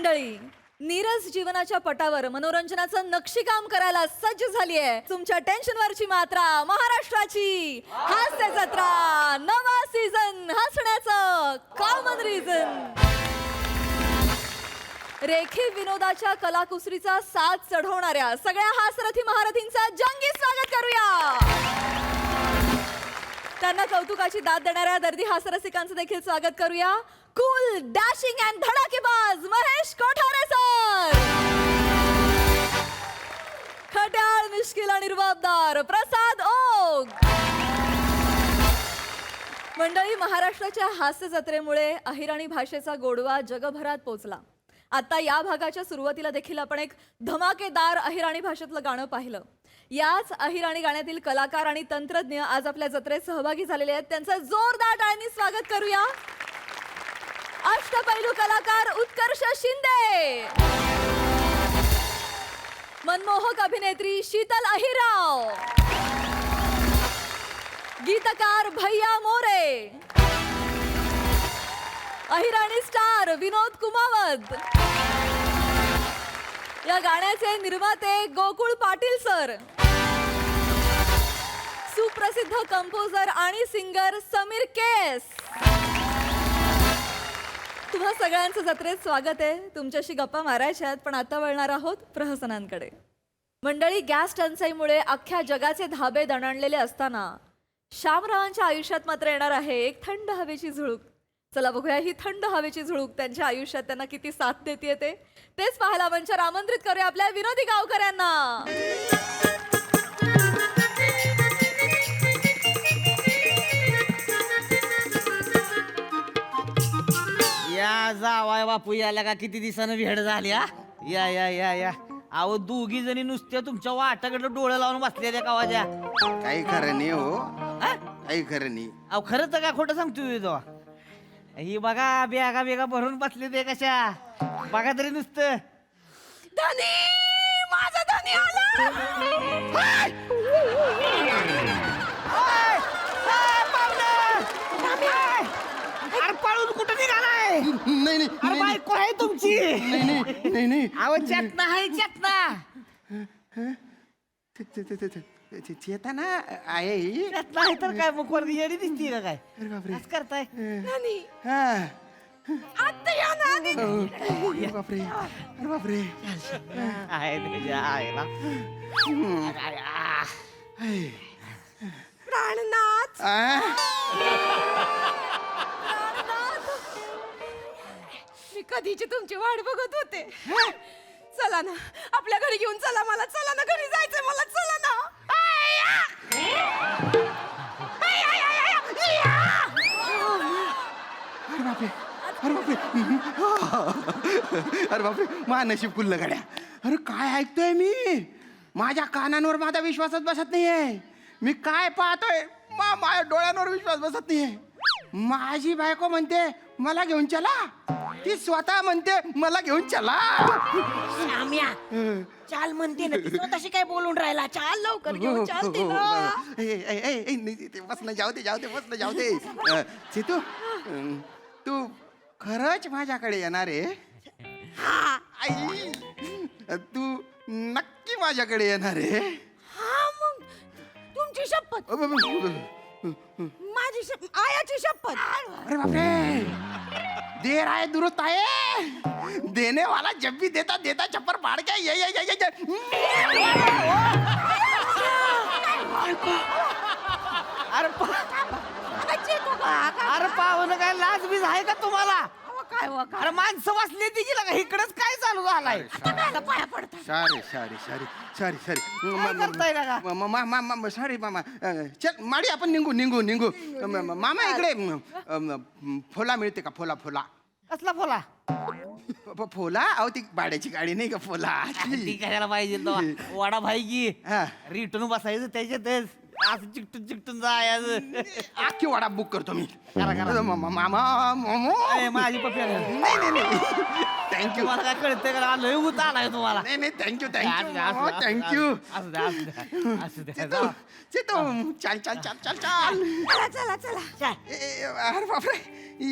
मंडळी, नीरज जीवनाच्या पटावर मनोरंजनाचं नक्षीकाम करायला सज्ज झाली आहे. तुमच्या टेन्शनवरची मात्रा महाराष्ट्राची हास्य जत्रा, नवा सीझन हसण्याचं कॉमन रिझन. रेखीव विनोदाच्या कलाकुसरीचा साथ चढवणाऱ्या सगळ्या हास्यरथी महारथींचा जंगी स्वागत करूया. त्यांना कौतुकाची दाद देणाऱ्या दर्दी हास्यरसिकांचं देखील स्वागत करूया. कूल, डॅशिंग अँड धडाकेबाज महेश कोठारे सर. खट्याळ, मिश्किल आणि रुबाबदार प्रसाद ओक. मंडळी, महाराष्ट्राच्या हास्य जत्रेमुळे अहिराणी भाषेचा गोडवा जगभरात पोचला. आता या भागाच्या सुरुवातीला देखील आपण एक धमाकेदार अहिराणी भाषेतलं गाणं पाहिलं. याच अहिराणी गाण्यातील कलाकार आणि तंत्रज्ञ आज आपल्या जत्रेत सहभागी झालेले आहेत. त्यांचं जोरदार टाळ्यांनी स्वागत करूया. अष्टपैलू कलाकार उत्कर्ष शिंदे, मनमोहक अभिनेत्री शीतल अहिराव, गीतकार भैया मोरे, अहिराणी स्टार विनोद कुमावत, या गाण्याचे निर्माते गोकुळ पाटील सर, सुप्रसिद्ध कंपोजर आणि सिंगर समीर केस. तुम्हा सगळ्यांचं जत्रेत स्वागत आहे. तुमच्याशी गप्पा मारायच्या आहेत, पण आता वळणार आहोत प्रहसनांकडे. मंडळी, गॅस टंचाईमुळे अख्ख्या जगाचे धाबे दणाणलेले असताना श्यामरावांच्या आयुष्यात मात्र येणार आहे एक थंड हवेची झुळूक. चला बघूया ही थंड हवेची झुळूक त्यांच्या आयुष्यात त्यांना किती साथ देते ते. तेच पाहायला मंचावर आमंत्रित करूया आपल्या विनोदी गावकऱ्यांना. या जावाय बापू याला का किती दिवसानं भेट झाली. हा या या या या अहो, दोघी जणी नुसत्या तुमच्या वाटाकडे डोळे लावून बसलेल्या कावाच्या. काही खरं नाही हो, काही खरं नाही. अहो, खरं तर का खोटं सांगतोय तो. ही बघा बेगा बेगा भरून बसले ते कशा. बघा तरी नुसतं. धनी, माझा धनी आला. हाय! हाय! हाय, पाहुणं! हाय! अरे पळून कुठं निघालाय? नाही नाही अरे बायको आहे तुमची. नाही नाही अहो, चेतना आहे चेतना. चेतना आहे ही. चेतना आहे तर काय मग वरती येडी दिसती का काय? अरे बापरे. असं करताय. हा. आता या ना. अरे बापरे, अरे बापरे. आहे तुझ्या आईला. हाय. प्राणनाथ, आ? मी कधीची तुमची वाट बघत होते. चला ना, आपल्या घरी घेऊन चला मला. चला ना, घरी जायचंय मला. चला ना. अरे बापरे, अरे बापरे. अरे बापरे, मा नशीब कुल्ल गाड्या. अरे काय ऐकतोय मी? माझ्या कानांवर माझा विश्वासच बसत नाहीये. मी काय पाहतोय? माझ्या डोळ्यांवर विश्वास बसत नाहीये. माझी बायको म्हणते मला घेऊन चला, ती स्वतः म्हणते मला घेऊन चला. श्याम्या, चाल म्हणते ना ती स्वतःशी काय बोलून राहिला. चाल लवकर घेऊन चालते ना. ते बसणं जाऊ दे, जाऊ दे, बसणं जाऊ दे. सीतू, तू खरंच माझ्याकडे येणार आहे? आई, तू नक्की माझ्याकडे येणार आहे? हा, मग तुमची शपथ, माझी आयाची शपथ. अरे बापरे, देर आहे दुरुस्त आहे. देने वाला जब भी देता देता चप्पर फाड़ के ये. अरे अरे पाहुणं काय लाज बीज आहे का तुम्हाला? काय वा अरे माणसं वाचली ती गेला का? इकडच काय चालू झालाय? पाया पडता. Sorry sorry sorry sorry sorry. काय करताय का? सॉरी मामा. चल माडी, आपण निघू. मामा इकडे फोला मिळते का? फोला. कसला फोला? फोला? अहो ती भाड्याची गाडी नाही का फोला? ती कशाला पाहिजे तो? वाडा भाई की हा. रिटर्न बसायचं त्याच्यातच. असं चिकटून जायचं. अख्खी वाडा बुक करतो मी. करा. मामा ए, माझी पप्पी आली. नाही थँक्यू. तुम्हाला काय कळतंय का? लय उत आलाय तुम्हाला. नाही थँक्यू असू द्या. चल. अरे बापरे,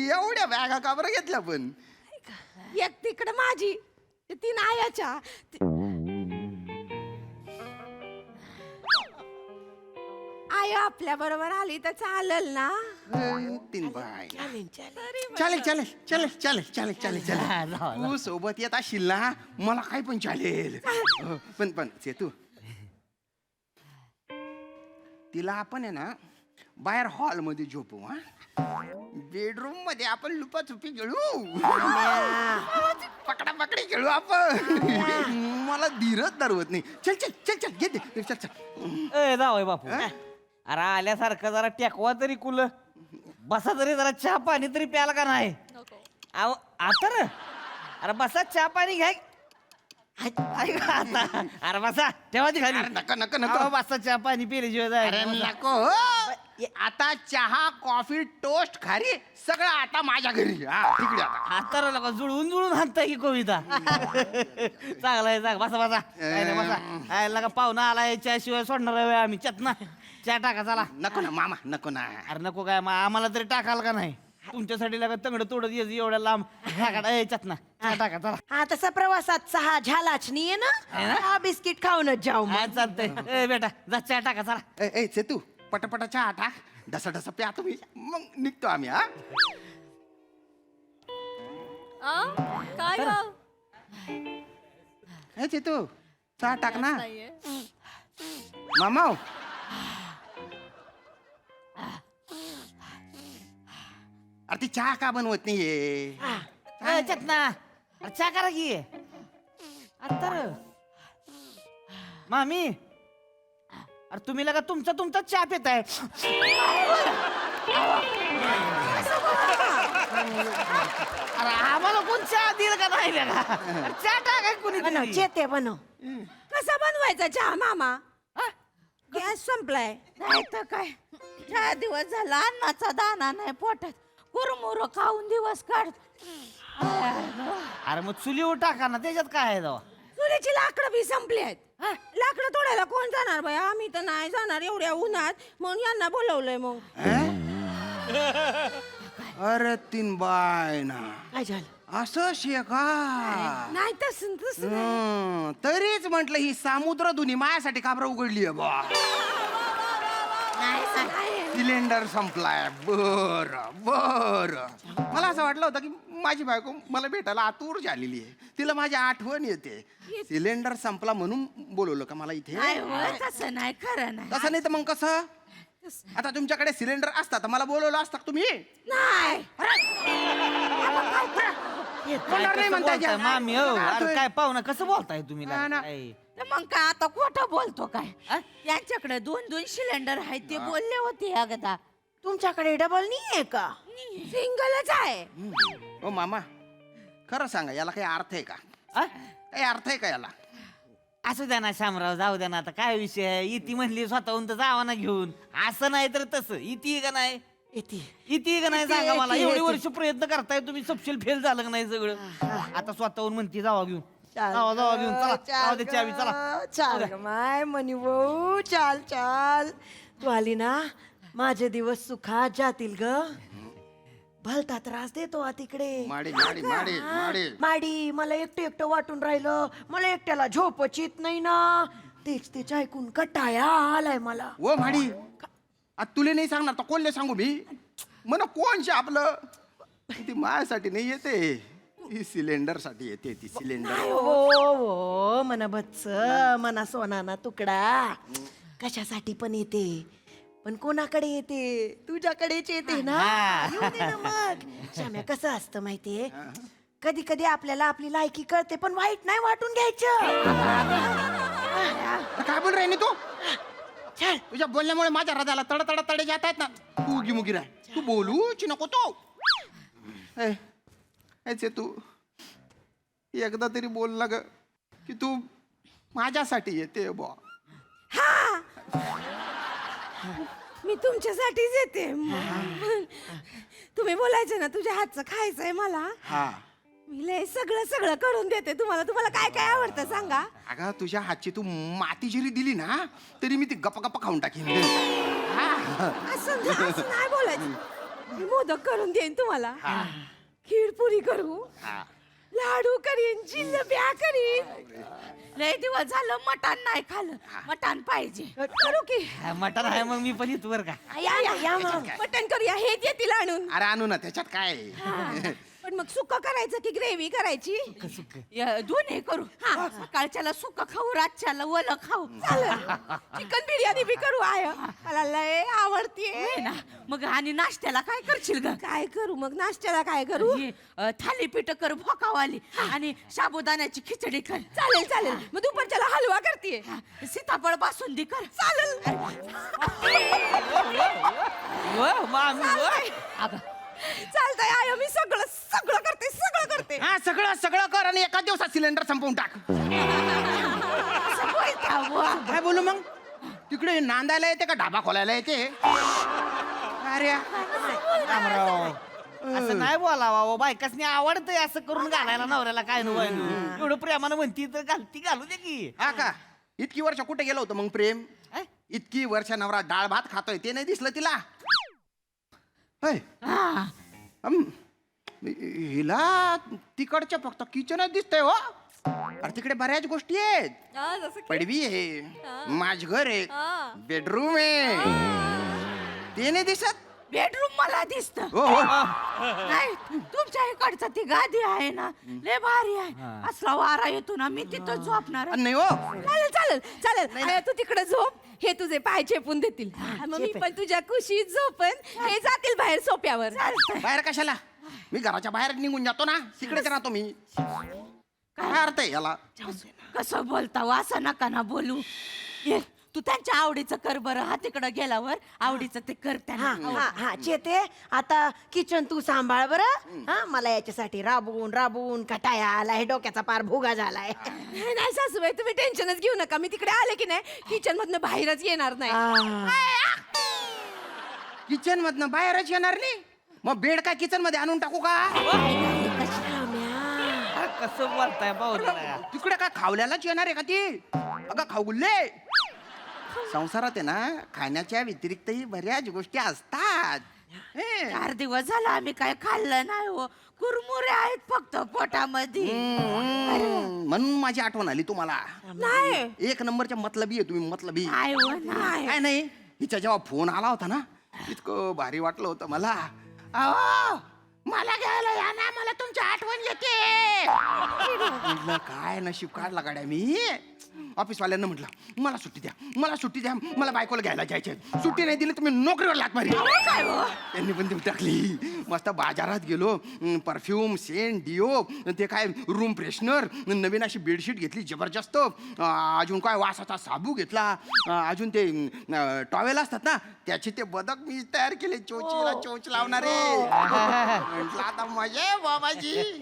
एवढ्या बॅगा का बरं घेतल्या पण? एक तिकडे माझी ते तीन आयाच्या आय आपल्या बरोबर आली तर चालेल ना? तीन बाय चालेल चालेल चालेल चालेल चालेल चालेल चालेल चालेल हा, चालेल जाऊ, तू सोबत येत असशील ना मला काय पण चालेल पण सेतू तिला आपण आहे ना बाहेर हॉल मध्ये झोपू हा बेडरूम मध्ये आपण लुपाछुपी खेळू पकडा पकडी खेळू आपण मला धीरच धरवत नाही चल चल चल चल घे ते चल चल ए जावय बापू अरे आल्यासारखं जरा टेकवा तरी कुल बसा तरी जरा चहा पाणी तरी प्याला का नाही अहो आता रे अरे बसा चहा पाणी घ्या ऐक आता अरे बसा ठेवा ती खाली अरे नका नका अहो, नका बसा चहा पाणी पिल्याशिवाय अरे जायचं नको हो. आता चहा कॉफी टोस्ट खारी सगळं आता माझ्या घरी हा तिकडे आता आता लोक जुळवून जुळून हाणताय की कविता चांगला आहे चांगला बसा बसा काय नाही बसा आयला का पाहुणा आला याच्याशिवाय सोडणार आहे आम्ही चटना चहा टाका चला नको ना मामा नको ना अरे नको काय आम्हाला तरी टाकाल का नाही तुमच्यासाठी लागा तंगड तोडत यायचं एवढ्या लांब चटना चहा टाका चला हा तसा प्रवासात सहा झालाच नाहीये ना हा बिस्किट खाऊनच जाऊ मग. हा चालतंय ए बेटा जा चहा टाका चला ए सेतू पटापटा चहा टाक ढसा ढसा प्या तुम्ही मग निघतो आम्ही हा काय गं? हे सेतू चहा टाक ना नाहीये. मामा अरे ती चहा का बनवत नाहीये चटना अरे चहा करा की आता रे. मामी अरे तुम्ही लगा तुमचा चहा पिताय अरे आम्हाला कोण चहा दिलं का नाही लगा अरे चहा टाकाय कोणी बनव तरी. चेते बनव कसा बनवायचा चहा मामा गॅस संपलाय नाही तर काय 4 दिवस झाला अन्नाचा दाना नाही पोटात कुरमुर खाऊन दिवस काढ अरे मग चुलीवर टाका ना त्याच्यात काय आहे जावा चुलीची लाकडं बी संपली आहेत लाकडं तोडायला कोण जाणार बाई आम्ही तर नाही जाणार एवढ्या उन्हात म्हणून यांना बोलवलंय मग अरे तीन बाय ना काय झालं असं शे का नाही तसं तरीच म्हंटल ही सामुद्र धुनी माझ्यासाठी काबरा उघडली बा सिलेंडर संपलाय बर बर मला असं वाटलं होतं की माझी बायको मला भेटायला आतुर झालेली आहे तिला माझी आठवण येते सिलेंडर संपला म्हणून बोलवलं का मला इथे नाही होय, तसं नाही खरं नाही तसं नाही तर मग कसं आता तुमच्याकडे सिलेंडर असता तर मला बोलवलं असतं का तुम्ही नाही बोलणार नाही म्हणताय बोलताय, मामी हो का? अरे काय पाहुणा कसं बोलताय तुम्ही ना, ना. काय? तर मग काय आता खोटं बोलतो काय आ? यांच्याकडे 2 सिलेंडर आहेत ते बोलले होते एकदा तुमच्याकडे डबल नाहीये का सिंगलच आहे ओ मामा खरं सांगा याला काही अर्थ आहे का आ? काही अर्थ आहे का याला असू द्या ना शामराव जाऊ द्या ना आता काय विषय आहे इती म्हणली स्वतःहून तर जावा ना घेऊन असं नाही तर तसं इती का नाही इती का नाही सांगा मला एवढी वर्ष प्रयत्न करताय तुम्ही सपशेल फेल झालं का नाही सगळं आता स्वतःहून म्हणती जावा घेऊन जावा घेऊन चला जाऊ दे चावी चला चाल ग माय मनी भाऊ चाल चाल तू आली ना माझे दिवस सुखात जातील ग भलता त्रास देतो तिकडे माडी माडी माडी माडी माडी मला एकटं वाटून राहिलं मला एकट्याला झोपच येत नाही ना तेच ऐकून कटाया आलाय मला ओ माडी आता तुले नाही सांगणार तर कोणले सांगू मी म्हण कोणचे आपलं ती माझ्यासाठी नाही येते ही सिलेंडर साठी येते ती सिलेंडर हो मना बच्च मना सोनाना तुकडा कशासाठी पण येते पण कोणाकडे येते तुझ्याकडेच येते ना येऊ दे ना मग श्याम्या कसं असतं माहितीये कधी कधी आपल्याला आपली लायकी कळते पण वाईट नाही वाटून घ्यायचं काय बोल राही तू चल तुझ्या बोलण्यामुळे माझ्या हृदयाला तड तड तडे जात आहेत ना तू उगी मुगी राह तू बोलूच नको तो ऐसे तू एकदा तरी बोल ना ग की तू माझ्यासाठी येते बा मी तुमच्यासाठीच येते तुम्ही बोलायचं ना तुझ्या हातचं खायचंय मला हा मी लय सगळं करून देते तुम्हाला काय काय आवडतं सांगा अगं तुझ्या हातची तू माती जरी दिली ना तरी मी ती गप्पा गप्पा खाऊन टाकीन असं नाही बोलायचं मी मोदक करून देईन तुम्हाला खीर पुरी करू लाडू करीन जिलेब्या करीन. लय दिवस झालं मटण नाही खाल्लं, मटण पाहिजे. करू की मटण आहे मग मी पण येतो बरं का. या मग. मटण करूया, हे देतील आणून. अरे आणू ना, त्याच्यात काय आहे? पण मग सुक्क करायचं की ग्रेव्ही करायची? दोन्ही करू. सकाळच्याला सुक्क खाऊ, रातच्याला ओलं खाऊ. चिकन बिर्याणी बी करू. आय मला लय आवडते ना. मग आणि नाश्त्याला काय करशील ग? काय करू मग नाश्त्याला? काय करू? थालीपीठ कर भोकावाली आणि साबुदाण्याची खिचडी कर. चालेल चालेल. मग दुपारच्याला हलवा करते. सीताफळ बासुंदी कर. चालेल. अगं चालतंय आय, मी सगळं सगळं करते, सगळं करते. हा, सगळं सगळं कर आणि एका दिवसात सिलेंडर संपवून टाक. असं बोलता बुवा. काय बोलू मग? तिकडे नांदायला येते का ढाबा खोलायला येते? अरे शामराव असं नाही बोलावा, बायकासनी आवडतंय असं करून घालायला नवऱ्याला. काय नव्हतं एवढं प्रेमानं म्हणती तर घालती, घालू दे की. हा का? इतकी वर्ष कुठे गेलं होतं मग प्रेम? इतकी वर्ष नवरा डाळ भात खातोय ते नाही दिसलं तिला? होय. हिला तिकडच्या फक्त किचनच दिसतंय हो. अरे तिकडे बऱ्याच गोष्टी आहेत. हा, जसं की पडवी आहे, माझघर आहे, हा. बेडरूम आहे. ते नाही दिसत? बेडरूम मला दिसत. हो हो. नाही, तुमच्या इकडचं ती गादी आहे ना, लय भारी आहे. असला वारा येतो ना, मी तिथं झोपणार आहे. नाही हो. चालेल चालेल चालेल. आया, तू तिकडे झोप, हे तुझे पाय चेपून देतील. मग मी पण तुझ्या कुशीत झोपन, हे जातील बाहेर सोप्यावर. बाहेर कशाला? मी घराच्या बाहेर निघून जातो ना, तिकडेच राहतो मी. काय अर्थ आहे याला? कसं बोलता हो, असं नका ना बोलू. ये, तू त्यांच्या आवडीचं कर बरं. हा तिकडं गेल्यावर आवडीचं ते कर हा त्यांना. हा हा चेते, आता किचन तू सांभाळ बरं. हा, मला याच्यासाठी राबवून राबवून कटाया आलाय, डोक्याचा पार भुगा झालाय. नाही सासूबाई, तुम्ही टेन्शनच घेऊ नका. मी तिकडे आले की नाही, किचन मधनं बाहेरच येणार नाही. किचन मधनं बाहेरच येणार नाही? मग बेड काय किचन मध्ये आणून टाकू का? कसं बोलताय पाहुण्याला. तिकडे काय खावल्यालाच येणार आहे का ती? अगं खाऊ गुल्ले, संसारात आहे ना खाण्याच्या व्यतिरिक्तही बऱ्याच गोष्टी असतात. हे. 4 दिवस झाला आम्ही काय खाल्लं नाही हो. कुरमुरे आहेत फक्त पोटामध्ये. म्हणून माझी आठवण आली तुम्हाला. नाही एक नंबरच्या मतलबी आहे तुम्ही, मतलबी. नाही हो, नाही. काय नाही, हिच्या जेव्हा फोन आला होता ना, इतकं भारी वाटलं होतं मला. अहो, मला घ्यायला या ना, मला तुमची आठवण येते. म्हटलं काय नशीब काढला गाड्या मी. ऑफिसवाल्यांना म्हटलं मला सुट्टी द्या, मला सुट्टी द्या, मला बायकोला घ्यायला जायचे. सुट्टी नाही दिली तुम्ही नोकरीवर लात मारी. त्यांनी पण देऊ टाकली. मस्त बाजारात गेलो, परफ्यूम, सेंट, डिओ, ते काय रूम फ्रेशनर, नवीन अशी बेडशीट घेतली जबरदस्त. अजून काय वासाचा साबू घेतला. अजून ते टॉवेल असतात ना, त्याचे ते बदक मी तयार केले, चोचीला चोच लावणारे. म्हटलं आता मजा आहे बाबाजी.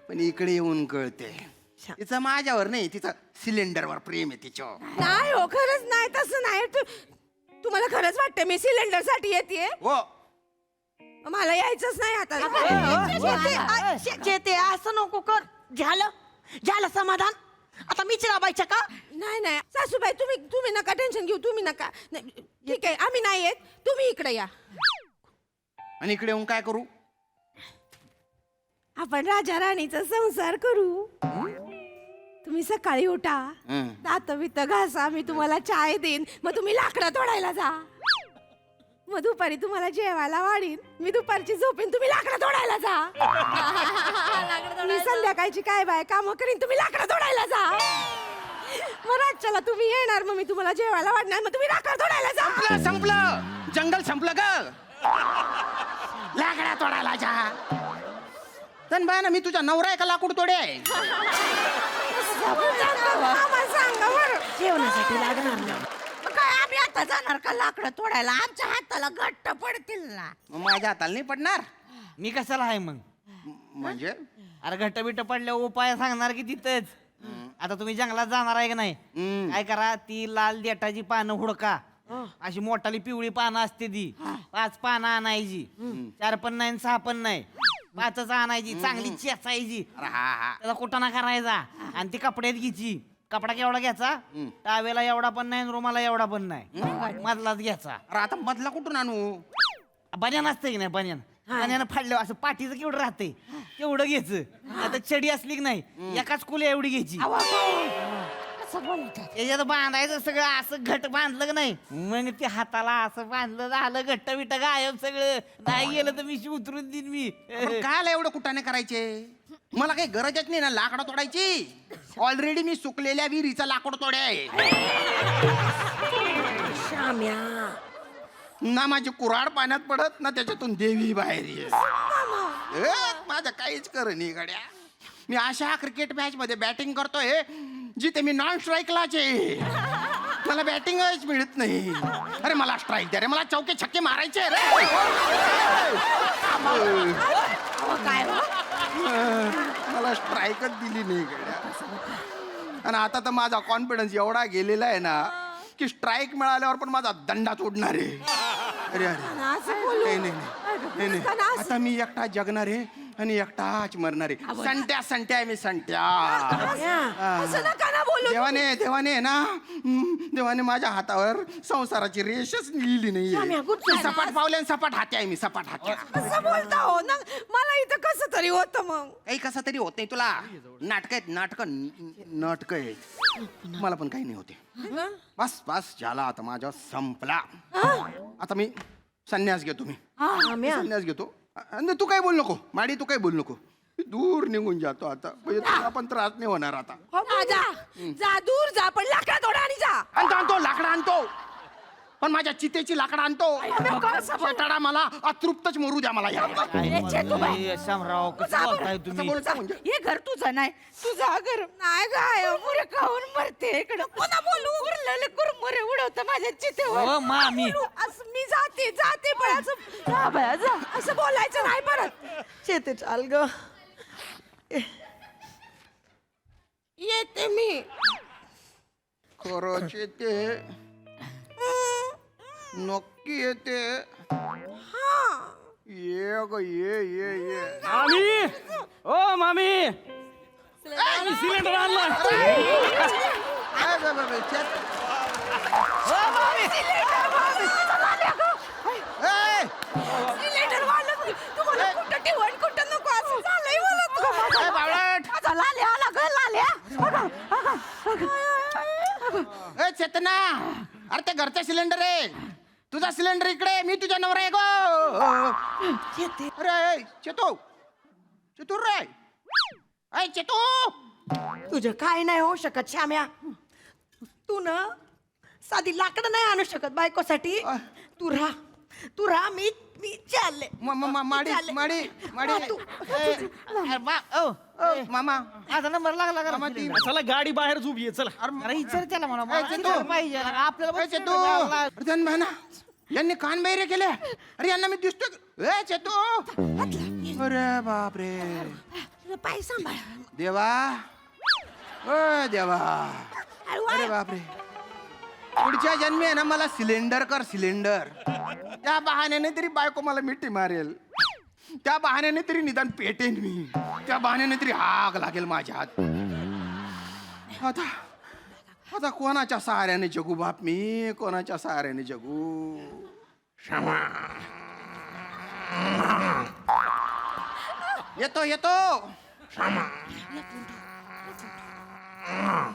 पण इकडे येऊन कळते तिचं माझ्यावर नाही, तिचं सिलेंडरवर प्रेम आहे तिचं. नाही हो, खरंच नाही, तसं नाही. तुम्हाला खरंच वाटतं मी सिलेंडर साठी येते? हो. मला यायचंच नाही आता. चेते, असं नको कर. झालं झालं समाधान. आता मीच राबायचं का? नाही नाही सासूबाई, तुम्ही नका टेन्शन घेऊ. तुम्ही नका. नाही, ठीक आहे, आम्ही नाही येत. तुम्ही इकडे या. आणि इकडे येऊन काय करू? आपण राजा राणीचा संसार करू. तुम्ही सकाळी उठा, दात बित घासा, मी तुम्हाला चाय देईन, मग तुम्ही लाकडं तोडायला जा. मग दुपारी तुम्हाला जेवायला वाढीन, मी दुपारची झोपेन, तुम्ही लाकडं तोडायला जा. मी संध्याकाळची काय बाय काम करीन, तुम्ही लाकडं तोडायला जा. मग रातच्याला तुम्ही येणार, मग मी तुम्हाला जेवायला वाढणार, मग तुम्ही लाकडं तोडायला जा. संपलं संपलं, जंगल संपलं ग. लाकडा तोडायला जा. तनबाई ना, मी तुझा नवरा आहे का लाकूड तोडे आहे? आम्हाला सांगा बरं. जेवणासाठी लागणार ना. मग काय आम्ही आता जाणार का लाकडं तोडायला? आमच्या हाताला घट्ट पडतील ना. मग माझ्या हाताला नाही पडणार. मी कशाला आहे मग? म्हणजे अरे घट्ट बिट्ट पडल्या उपाय सांगणार की तिथंच. आता तुम्ही जंगलात जाणार आहे का नाही? काय करा, ती लाल देठाची पानं हुडका. अशी मोठाली पिवळी पानं असते ती. 5 पानं आणायची. 4 पण नाही 6 पण नाही, 5च आणायची. चांगली चेचायची, अरे हा हा. त्याचा कुटाणा करायचा आणि ती कपड्यात घ्यायची. कपडा केवढा घ्यायचा? टावेला एवढा पण नाही, रुमाला एवढा पण नाही, मधलाच घ्यायचा. अरे आता मधला कुठून आणू? बन्यान असते की नाही, बन्यान आणि यानं फाडलं असं पाठीचं केवढं राहते तेवढं घ्यायचं आता चडी असली की नाही एकाच कुल्या एवढी घ्यायची त्याच्यात बांधायचं सगळं असं घट बांधलं की नाही मग ते हाताला असं बांधलं झालं घट्ट बिट्ट गायब सगळं नाही गेलं तर मी उतरून देईन मी पण काय एवढं कुठाने करायचे मला काही गरजच नाही ना लाकडं तोडायची ऑलरेडी मी सुकलेल्या विहिरीचा लाकूड तोडे आहे श्याम्या ना माझी कुऱ्हाड पाण्यात पडत ना त्याच्यातून देवी बाहेर येत माझं काहीच कर नाही गड्या मी अशा क्रिकेट मॅच मध्ये बॅटिंग करतोय जिथे मी नॉन स्ट्राईकलाच आहे मला बॅटिंगच मिळत नाही अरे मला स्ट्राईक द्या रे मला चौके छक्के मारायचे रे मला स्ट्राईकच दिली नाही गड्या आणि आता तर माझा कॉन्फिडन्स एवढा गेलेला आहे ना की स्ट्राईक मिळाल्यावर पण माझा दंडाच उडणार आहे अरे अरे नाही नाही नाही नाही आता मी एकटा जगणार आहे आणि एकटाच मरणार आहे संट्या संट्या आहे मी संट्या असं नका ना बोलू देवाने ना देवाने माझ्या हातावर संसाराची रेषच लिहिली श्याम्या, good नाही night. सपाट पावले आणि सपाट हात्या आहे मी सपाट हात्या कसं बोलता हो ना मला इथं कसं तरी होतं मग काही कसं तरी होत नाही तुला नाटक आहेत नाटक आहेत मला पण काही नाही होते बस बस झाला आता माझ्या संपला आता मी संन्यास घेतो मी संन्यास घेतो आणि तू काय बोल नको माडी तू काय बोल नको मी दूर निघून जातो आता म्हणजे तुला पण त्रास नाही होणार आता जा दूर जा पण लाकडा तोडा आणि जा आणतो लाकडं आणतो पण माझ्या चितेची लाकडं आणतो शेटाडा मला अतृप्तच मरू द्या मला या शामराव कसं बोलताय तुम्ही बोलतो म्हणजे हे घर तुझं नाही तुझा घर नाही गाय मुरे खाऊन मरते इकडं कोणा बोलू उरलेले कुरमुरे उडवतं माझ्या चितेवर हो, मामी. असं मी जाते पण असं जा बाया, जा. असं बोलायचं नाही परत शेते चाल ग येते मी खरंच येते नक्की येते ये ग ये मामी ओ मामी सिलेंडर आणलं काय बाबा बाई, छेत. ए, सिलेंडर वाढलं तुम्हाला कुठं ठेवण कुठं नको असं झालंय मला ए, बावळट. माझा लाल्या आला ग लाल्या ए चेतना अरे ते घरचा सिलेंडर आहे तुझा सिलेंडर इकडे मी तुझ्या नवरा आहे गो अरे चेतो चतुर रे ऐ चेतू तुझं काय नाही होऊ शकत श्याम्या तू ना साधी लाकडं नाही आणू शकत बायकोसाठी तू राहा मी चालले माडी चालले. माडी माडी हा, तू. मामा माझा नंबर लागला का मामा, ती- चला गाडी बाहेर उभी आहे चला अरे विचार त्याला म्हणा मला चेतू. विचार पाहिजे आपल्याला ए पण चेतू सिलेंडर लागला. अरे त्यांना म्हणा यांनी कान बहिरे केले अरे यांना मी दिसतोय ए चेतू अरे बापरे तुझं पाय सांभाळ देवा ओ देवा अरे बापरे पुढच्या जन्मी आहे ना मला सिलेंडर कर सिलेंडर त्या बहाण्याने तरी बायको मला मिठी मारेल त्या बहाण्याने तरी निदान पेटेन मी त्या बहाण्याने तरी आग लागेल माझ्यात आता आता कोणाच्या सहाऱ्याने जगू बाप मी कोणाच्या सहाऱ्याने जगू क्षमा येतो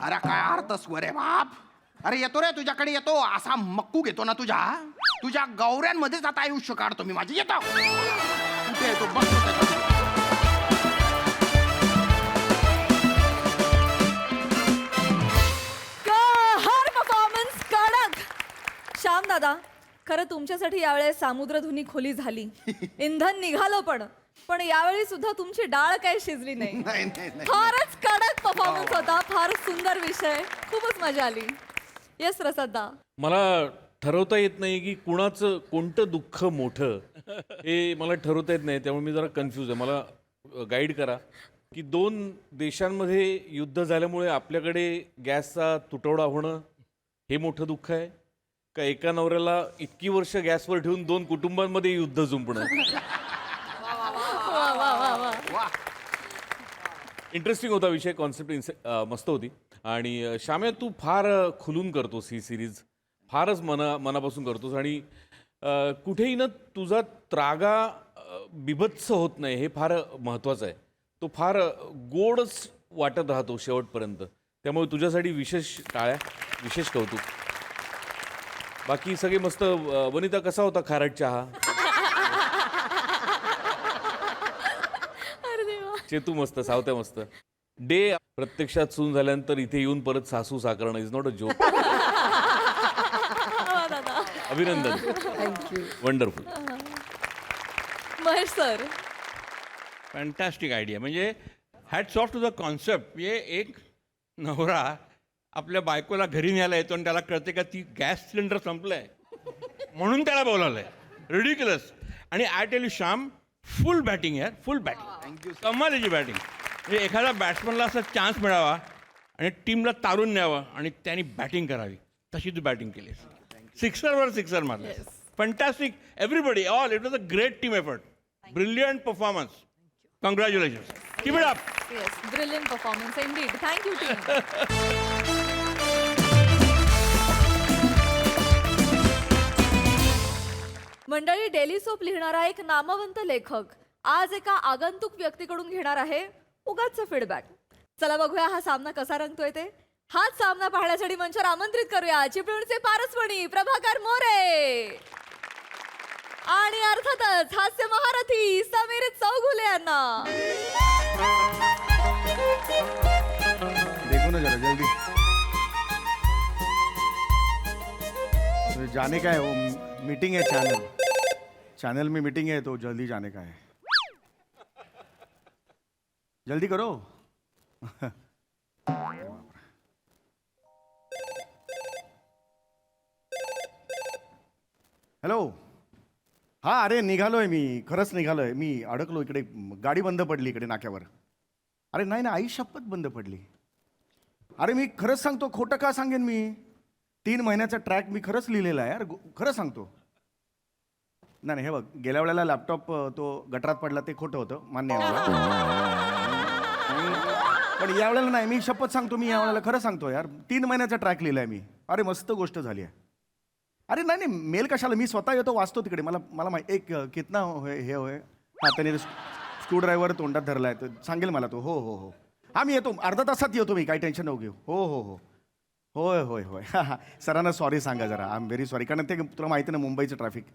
अरे काय अर्थ स्वर आहे बाप अरे येतो रे तुझ्याकडे येतो असा मक्कू घेतो ना तुझ्या गौऱ्यांमध्येच आता आयुष्य काढतो मी माझे येतो कुठे येतो बस कहर परफॉर्मन्स कडक श्याम दादा खरं तुमच्यासाठी यावेळेस सामुद्रधुनी खोली झाली इंधन निघालं पण यावेळी सुद्धा तुमची डाळ काही शिजली नाही नाही फारच कडक परफॉर्मन्स होता फारच सुंदर विषय खूपच मजा आली येस प्रसादा मला ठरवता येत नाही की कुणाचं कोणतं दुःख मोठं हे मला ठरवता येत नाही त्यामुळे मी जरा कन्फ्यूज आहे मला गाईड करा की 2 देशांमध्ये युद्ध झाल्यामुळे आपल्याकडे गॅसचा तुटवडा होणं हे मोठं दुःख आहे का एका नवऱ्याला इतकी वर्ष गॅसवर ठेवून 2 कुटुंबांमध्ये युद्ध जुंपणं इंटरेस्टिंग होता विषय कॉन्सेप्ट मस्त होती आणि श्याम्या तू फार खुलून करतोस ही सिरीज फारच मनापासून करतोस आणि कुठेही ना तुझा त्रागा बिभत्स होत नाही हे फार महत्वाचं आहे. तो फार गोडच वाटत राहतो शेवटपर्यंत. त्यामुळे तुझ्यासाठी विशेष टाळ्या, विशेष कौतुक. बाकी सगळे मस्त. वनिता, कसा होता खारट चहा? अरे देवा. चेतू मस्त, सावत्या मस्त. डे प्रत्यक्षात सून झाल्यानंतर इथे येऊन परत सासू साकरणं इज नॉट अ जोक. वा दादा. अभिनंदन. Wonderful. Mahesh sir. Fantastic idea. म्हणजे hats off to the concept. हे एक नवरा आपल्या बायकोला घरी न्यायला येतो आणि त्याला कळते का ती गॅस सिलेंडर संपलाय म्हणून त्याला बोलावलंय. रिडिक्युलस. आणि I tell you Shyam, full batting यार, फुल बॅटिंग. कमालीची बॅटिंग. म्हणजे एखाद्या बॅट्समनला असा चान्स मिळावा आणि टीमला तारून न्यावं आणि त्यांनी बॅटिंग करावी, तशी तू बॅटिंग केलीस. सिक्सरवर सिक्सर मारले. Fantastic. Everybody, all. It was a great team effort. Brilliant performance. Congratulation. Keep it up. Yes, brilliant performance Indeed. Thank you team. मंडळी, डेली सोप लिहिणारा एक नामवंत लेखक आज एका आगंतुक व्यक्तीकडून घेणार आहे उगाच फीडबॅक. चला बघूया हा सामना कसा रंगतोय ते. हाच सामना पाहण्यासाठी मंचावर आमंत्रित करूया चिपळूणचे पारसमणी प्रभाकर मोरे आणि अर्थातच हास्य महारथी समीर चौगुले यांना. देखो ना जरा जल्दी. तो जाने का है, वो मीटिंग है चैनल में मीटिंग है तो जल्दी जाने का है. जल्दी करो. हॅलो. हा, अरे निघालोय मी, खरंच निघालोय मी. अडकलो इकडे, गाडी बंद पडली इकडे नाक्यावर. अरे नाही ना, आई शपथ बंद पडली. अरे मी खरंच सांगतो, खोटं का सांगेन मी. 3 महिन्याचा ट्रॅक मी खरंच लिहिलेला आहे यार, खरं सांगतो. नाही हे बघ, गेल्या वेळेला लॅपटॉप तो गटारात पडला ते खोटं होतं, मान्य आहे मला. पण यावेळेला नाही, मी शपथ सांगतो, मी यावेळेला खरं सांगतो यार. 3 महिन्याचा ट्रॅक लिहिलाय मी. अरे मस्त गोष्ट झाली आहे. अरे नाही नाही, मेल कशाला, मी स्वतः येतो, वाचतो तिकडे. मला एक कितना होय हे होय. हा, त्याने स्क्रूड्रायव्हर तोंडात धरलाय, तो सांगेल मला तो. हो हो हो. हा, मी येतो, अर्धा तासात येतो मी, काही टेन्शन नको घेऊ. हो हो हो. होय होय होय. हा हा, सरांना सॉरी सांगा जरा. I am very sorry. कारण ते तुला माहिती ना मुंबईचं ट्रॅफिक.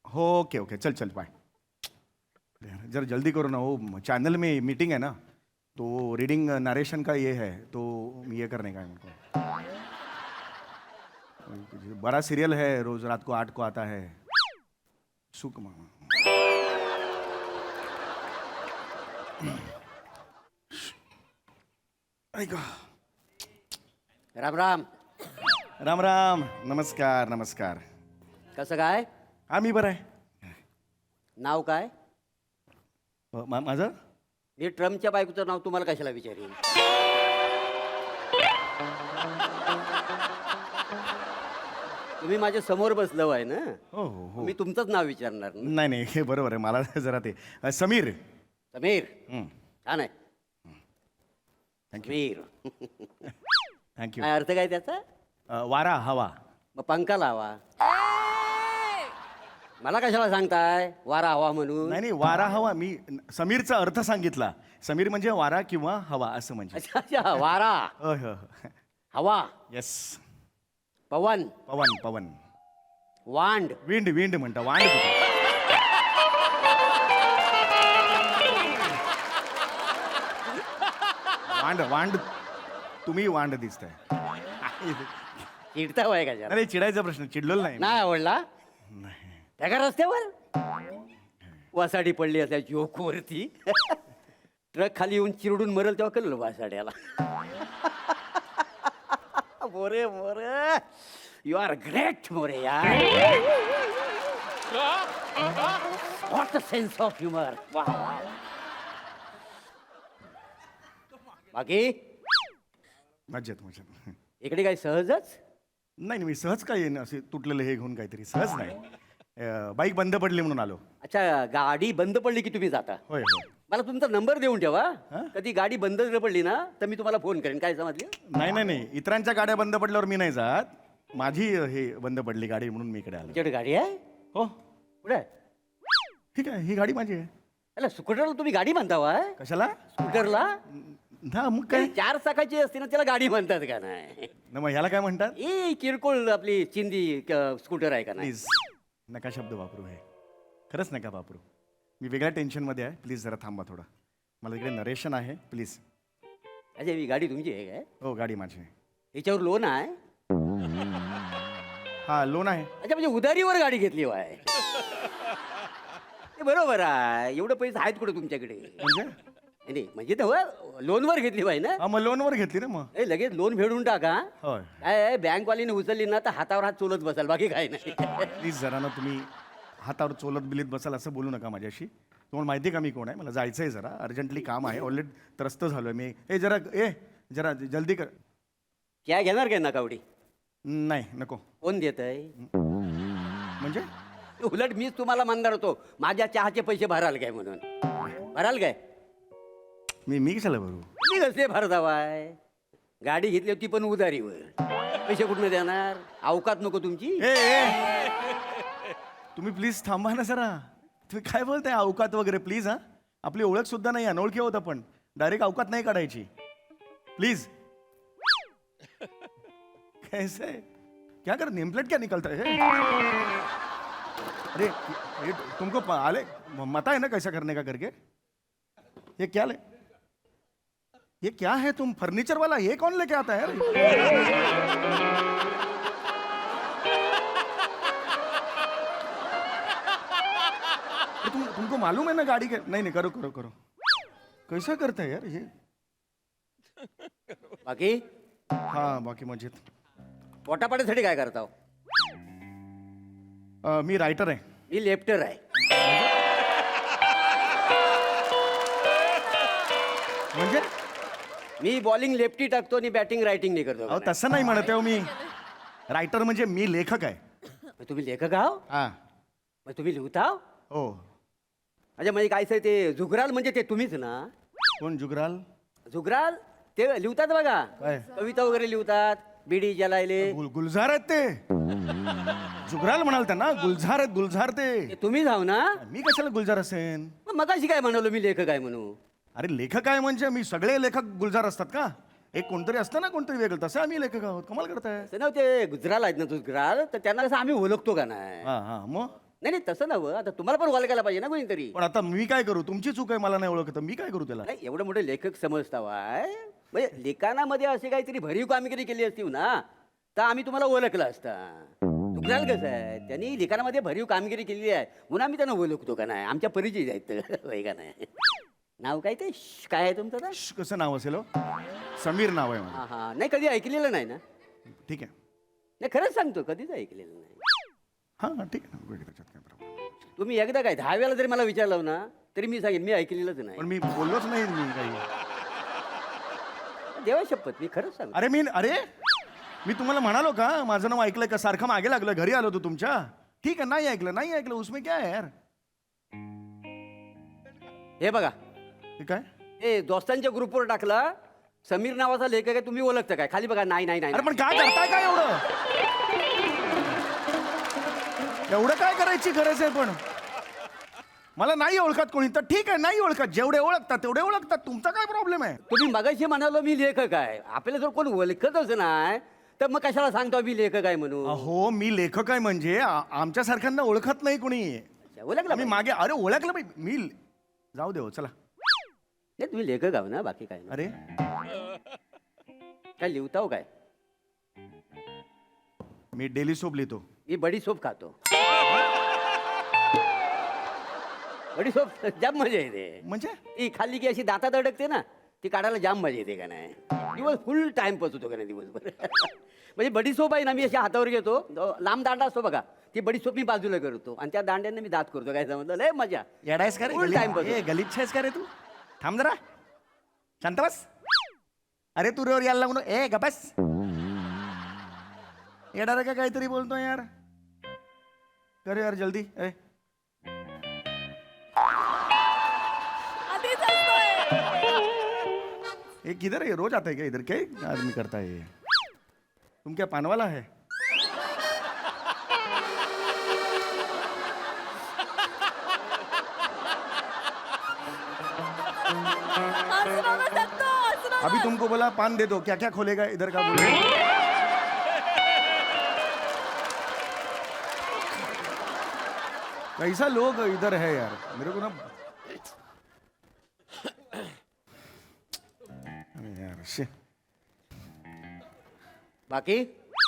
हो, ओके ओके, चल चल, बाय. जरा जल्दी करो ना. हो, चैनल में मीटिंग है ना, तो रीडिंग नरेशन का ये है, तो ये करने का है उनको. बड़ा सीरियल है, रोज रात को 8 को आता है. सुख मामा. राम राम. राम राम. नमस्कार नमस्कार. कसं काय? हा, मी बरं आहे. नाव काय? माझं मी ट्रम्पच्या बायकोचं नाव तुम्हाला कशाला विचारेन? तुम्ही माझ्या समोर बसलो आहे ना, हो हो हो. मी तुमचंच नाव विचारणार ना. नाही नाही, हे बरोबर आहे. मला जरा ते समीर. समीर. हं. छान आहे. थँक्यू समीर. थँक्यू. काय अर्थ काय त्याचा? वारा हवा. मग पंखा लावा. मला कशाला सांगताय वारा हवा म्हणून? नाही नाही, वारा हवा. मी समीरचा अर्थ सांगितला. समीर म्हणजे वारा किंवा हवा असं म्हणजे. अच्छा अच्छा, वारा, होय होय. हवा, येस. पवन, पवन पवन. वांड. विंड विंड म्हणता, वांड कुठं? वांड वांड. तुम्ही वांड दिसताय. चिडता वय कशाला? अरे चिडायचा प्रश्न, चिडलेलो नाही. नाही आवडला त्या का रस्त्यावर वासाडी पडली असा जोकवरती. ट्रक खाली येऊन चिरडून मरल तेव्हा कळलं वासाड्याला. More More, you are great More यार. What a sense of humour. बाकी मज्जेत मज्जेत. इकडे काय सहजच? नाही नाही, मी सहज काय येईन असे तुटलेलं हे घेऊन काहीतरी, सहज नाही. बाईक बंद पडली म्हणून आलो. अच्छा, गाडी बंद पडली की तुम्ही जाता? होय होय. मला तुमचा नंबर देऊन ठेवा. कधी गाडी बंद जर पडली ना तर मी तुम्हाला फोन करेन. काय समजले? नाही नाही नाही, इतरांच्या गाड्या बंद पडल्यावर मी नाही जात. माझी हे बंद पडली गाडी म्हणून मी इकडे आलो. तुमच्याकडे गाडी आहे? हो. कुठे आहे? ठीक आहे, ही गाडी माझी आहे. अरे स्कूटरला तुम्ही गाडी म्हणता वाय कशाला? स्कूटरला ना मग काय? चार चाकाची असते ना त्याला गाडी म्हणतात का नाही ना मग ह्याला काय म्हणतात? ए किरकोळ आपली चिंदी स्कूटर आहे का नाही प्लीज नका शब्द वापरू हे, खरंच नका वापरू. मी वेगळ्या टेन्शनमध्ये आहे, प्लीज जरा थांबा थोडं. मला इकडे नरेशन आहे, प्लीज. अच्छा ही गाडी तुमची आहे काय हो गाडी माझी आहे. याच्यावर लोन आहे हा लोन आहे. अच्छा म्हणजे उधारीवर गाडी घेतली वाय ते बरोबर आहे. एवढं पैसे आहेत कुठे तुमच्याकडे म्हणजे नाही म्हणजे तर लोनवर घेतली पाहिजे ना हा मग लोनवर घेतली ना मग. ए लगेच लोन फेडून टाका होय काय बँकवालीने उचलली ना तर हातावर हात चोलत बसाल बाकी काय नाही प्लीज जरा ना तुम्ही हातावर चोलत बिलीत बसाल असं बोलू नका माझ्याशी. तुम्हाला माहिती आहे का मी कोण आहे? मला जायचं आहे, जरा अर्जंटली काम आहे. ऑलरेडी त्रस्त झालो आहे मी. जरा जल्दी कर. क्या घेणार काय ना कावडी नाही नको. कोण देत आहे म्हणजे उलट मीच तुम्हाला म्हणणार होतो माझ्या चहाचे पैसे भराल काय म्हणून. भराल काय मी कशाला भरू? मी कसे भरतावाय गाडी घेतली होती पण उधारीवर पैसे कुठनं देणार अवकात नको तुमची तुम्ही प्लीज थांबा ना जरा. तुम्ही काय बोलताय अवकात वगैरे? प्लीज हा, आपली ओळख सुद्धा नाही, अनोळखी होत आपण. डायरेक्ट अवकात नाही काढायची प्लीज. कैसे क्या कर नेमप्लेट क्या निकलता है? अरे ये तुमको आले मता है ना कैसा करने का करके? ये क्या ले, ये क्या है? तुम फर्नीचर वाला ये कौन लेके आता है? तुमको मालूम है ना गाड़ी के? नहीं करो करो करो. कैसा करता है यार ये? बाकी हाँ बाकी मजेत. पोटापाण्यासाठी काय करता हो? मी रायटर आहे. मी लेफ्टर आहे. म्हणजे मी बॉलिंग लेफ्टी टाकतो आणि बॅटिंग रायटिंग नाही करतो. अहो तसं नाही म्हणत आहे हो मी. रायटर म्हणजे मी लेखक आहे. मग तुम्ही लेखक आहो हा मग तुम्ही लिहता हो? हो. अच्छा म्हणजे काय ते जुगराल म्हणजे ते तुम्हीच ना? कोण जुगराल? जुगराल ते लिहतात बघा काय? कविता वगैरे लिहतात बिडी जलायले गुलजार आहेत ते. जुगराल म्हणाल त्यांना. गुलजार आहेत गुलजार ते. ते तुम्हीच आहो ना? मी कशाला गुलजार असेन? मग मगाशी काय म्हणालो मी लेखक आहे म्हणून. अरे लेखक आहे म्हणजे मी सगळे लेखक गुलजार असतात का? एक कोणतरी असतं ना कोणतरी वेगळं, तसं आम्ही लेखक आहोत. कमाल करताय. असं ना ते गुजराल आहेत ना गुजराल तर त्यांना कसं आम्ही ओळखतो का नाही? हा हा मग नाही नाही तसं नव्हतं. आता तुम्हाला पण ओळखायला पाहिजे ना कोणीतरी. पण आता मी काय करू? तुमची चूक आहे, मला नाही ओळखत. मी काय करू त्याला? नाही एवढं मोठे लेखक समजता वाय म्हणजे लिखाणामध्ये असे काहीतरी भरीव कामगिरी केली असती ना तर आम्ही तुम्हाला ओळखलं असता. जुगराल कसं आहे त्यांनी लिखाणामध्ये भरीव कामगिरी केलेली आहे म्हणून आम्ही त्यांना ओळखतो का नाही. आमच्या परिचय आहेत होय का नाही. नाव काय ते काय आहे तुमचं तर? कसं नाव असेल हो? समीर नाव आहे माझं. हां हां नाही कधी ऐकलेलं नाही ना? ठीक आहे. नाही खरंच सांगतो कधीच ऐकलेलं नाही. हां ठीक आहे ना, त्याच्यात काय प्रॉब्लेम. तुम्ही एकदा काय 10 वेळा जरी मला विचारलं ना तरी मी सांगेन मी ऐकलेलंच नाही. पण मी बोललोच नाही मी काही. देवा शपथ मी खरंच सांगतो. अरे मी तुम्हाला म्हणालो का माझं नाव ऐकलंय का? सारखं मागे लागलं, घरी आलो होतो तुमच्या. ठीक आहे नाही ऐकलं उसमें क्या है यार? हे बघा हे काय? ए दोस्तांच्या ग्रुपवर टाकला समीर नावाचा लेखक आहे तुम्ही ओळखता काय? खाली बघा नाही नाही अरे नाही पण काय करताय काय एवढं काय करायची गरज आहे? पण मला नाही ओळखत कोणी तर ठीक आहे, नाही ओळखत. जेवढे ओळखतात तेवढे ओळखतात. तुमचा काय प्रॉब्लेम आहे? तुम्ही मगाशी म्हणालो मी लेखक आहे. आपल्याला जर कोण ओळखतच नाही तर मग कशाला सांगतो मी लेखक आहे म्हणून? अहो मी लेखक आहे म्हणजे आमच्या सारख्यांना ओळखत नाही कोणी. ओळखलं मी पाहिजे. मागे अरे ओळखलं पाहिजे. मी जाऊ दे हो, चला. नाही तुम्ही लेखक आहो ना बाकी काय नाही. अरे काय लिहताव काय? मी डेली सोप लिहितो. मी बडी सोप खातो. बडी सोप जाम मजा येते. म्हणजे ती खाल्ली की अशी दातात अडकते ना ती काढायला जाम मजा येते का नाही? दिवस फुल टाइम पास होतो का नाही दिवसभर. म्हणजे बडी सोप आहे ना मी अशी हातावर घेतो लांब दांडा असतो बघा ती बडी सोप मी बाजूला करतो आणि त्या दांड्याने मी दात करतो. काय समजलं? लय मजा. येडायस का Full time pass. रे? गलिच्छ आहेस का रे तू? थांब जरा, शांत बस. अरे तू रोर यायला लागून ए गबस. येणार आहे का काहीतरी बोलतो यार? करे यार जल्दी. आधीच असतोय. ये किधर है? रोज आता है क्या इधर? क्या आदमी करता है ये? तुम क्या पानवाला है? अभी तुमको बोला पान दे दो, क्या क्या खोलेगा इधर का बोले? कैसा लोग इधर है यार, मेरे को ना अरे यार शे. बाकी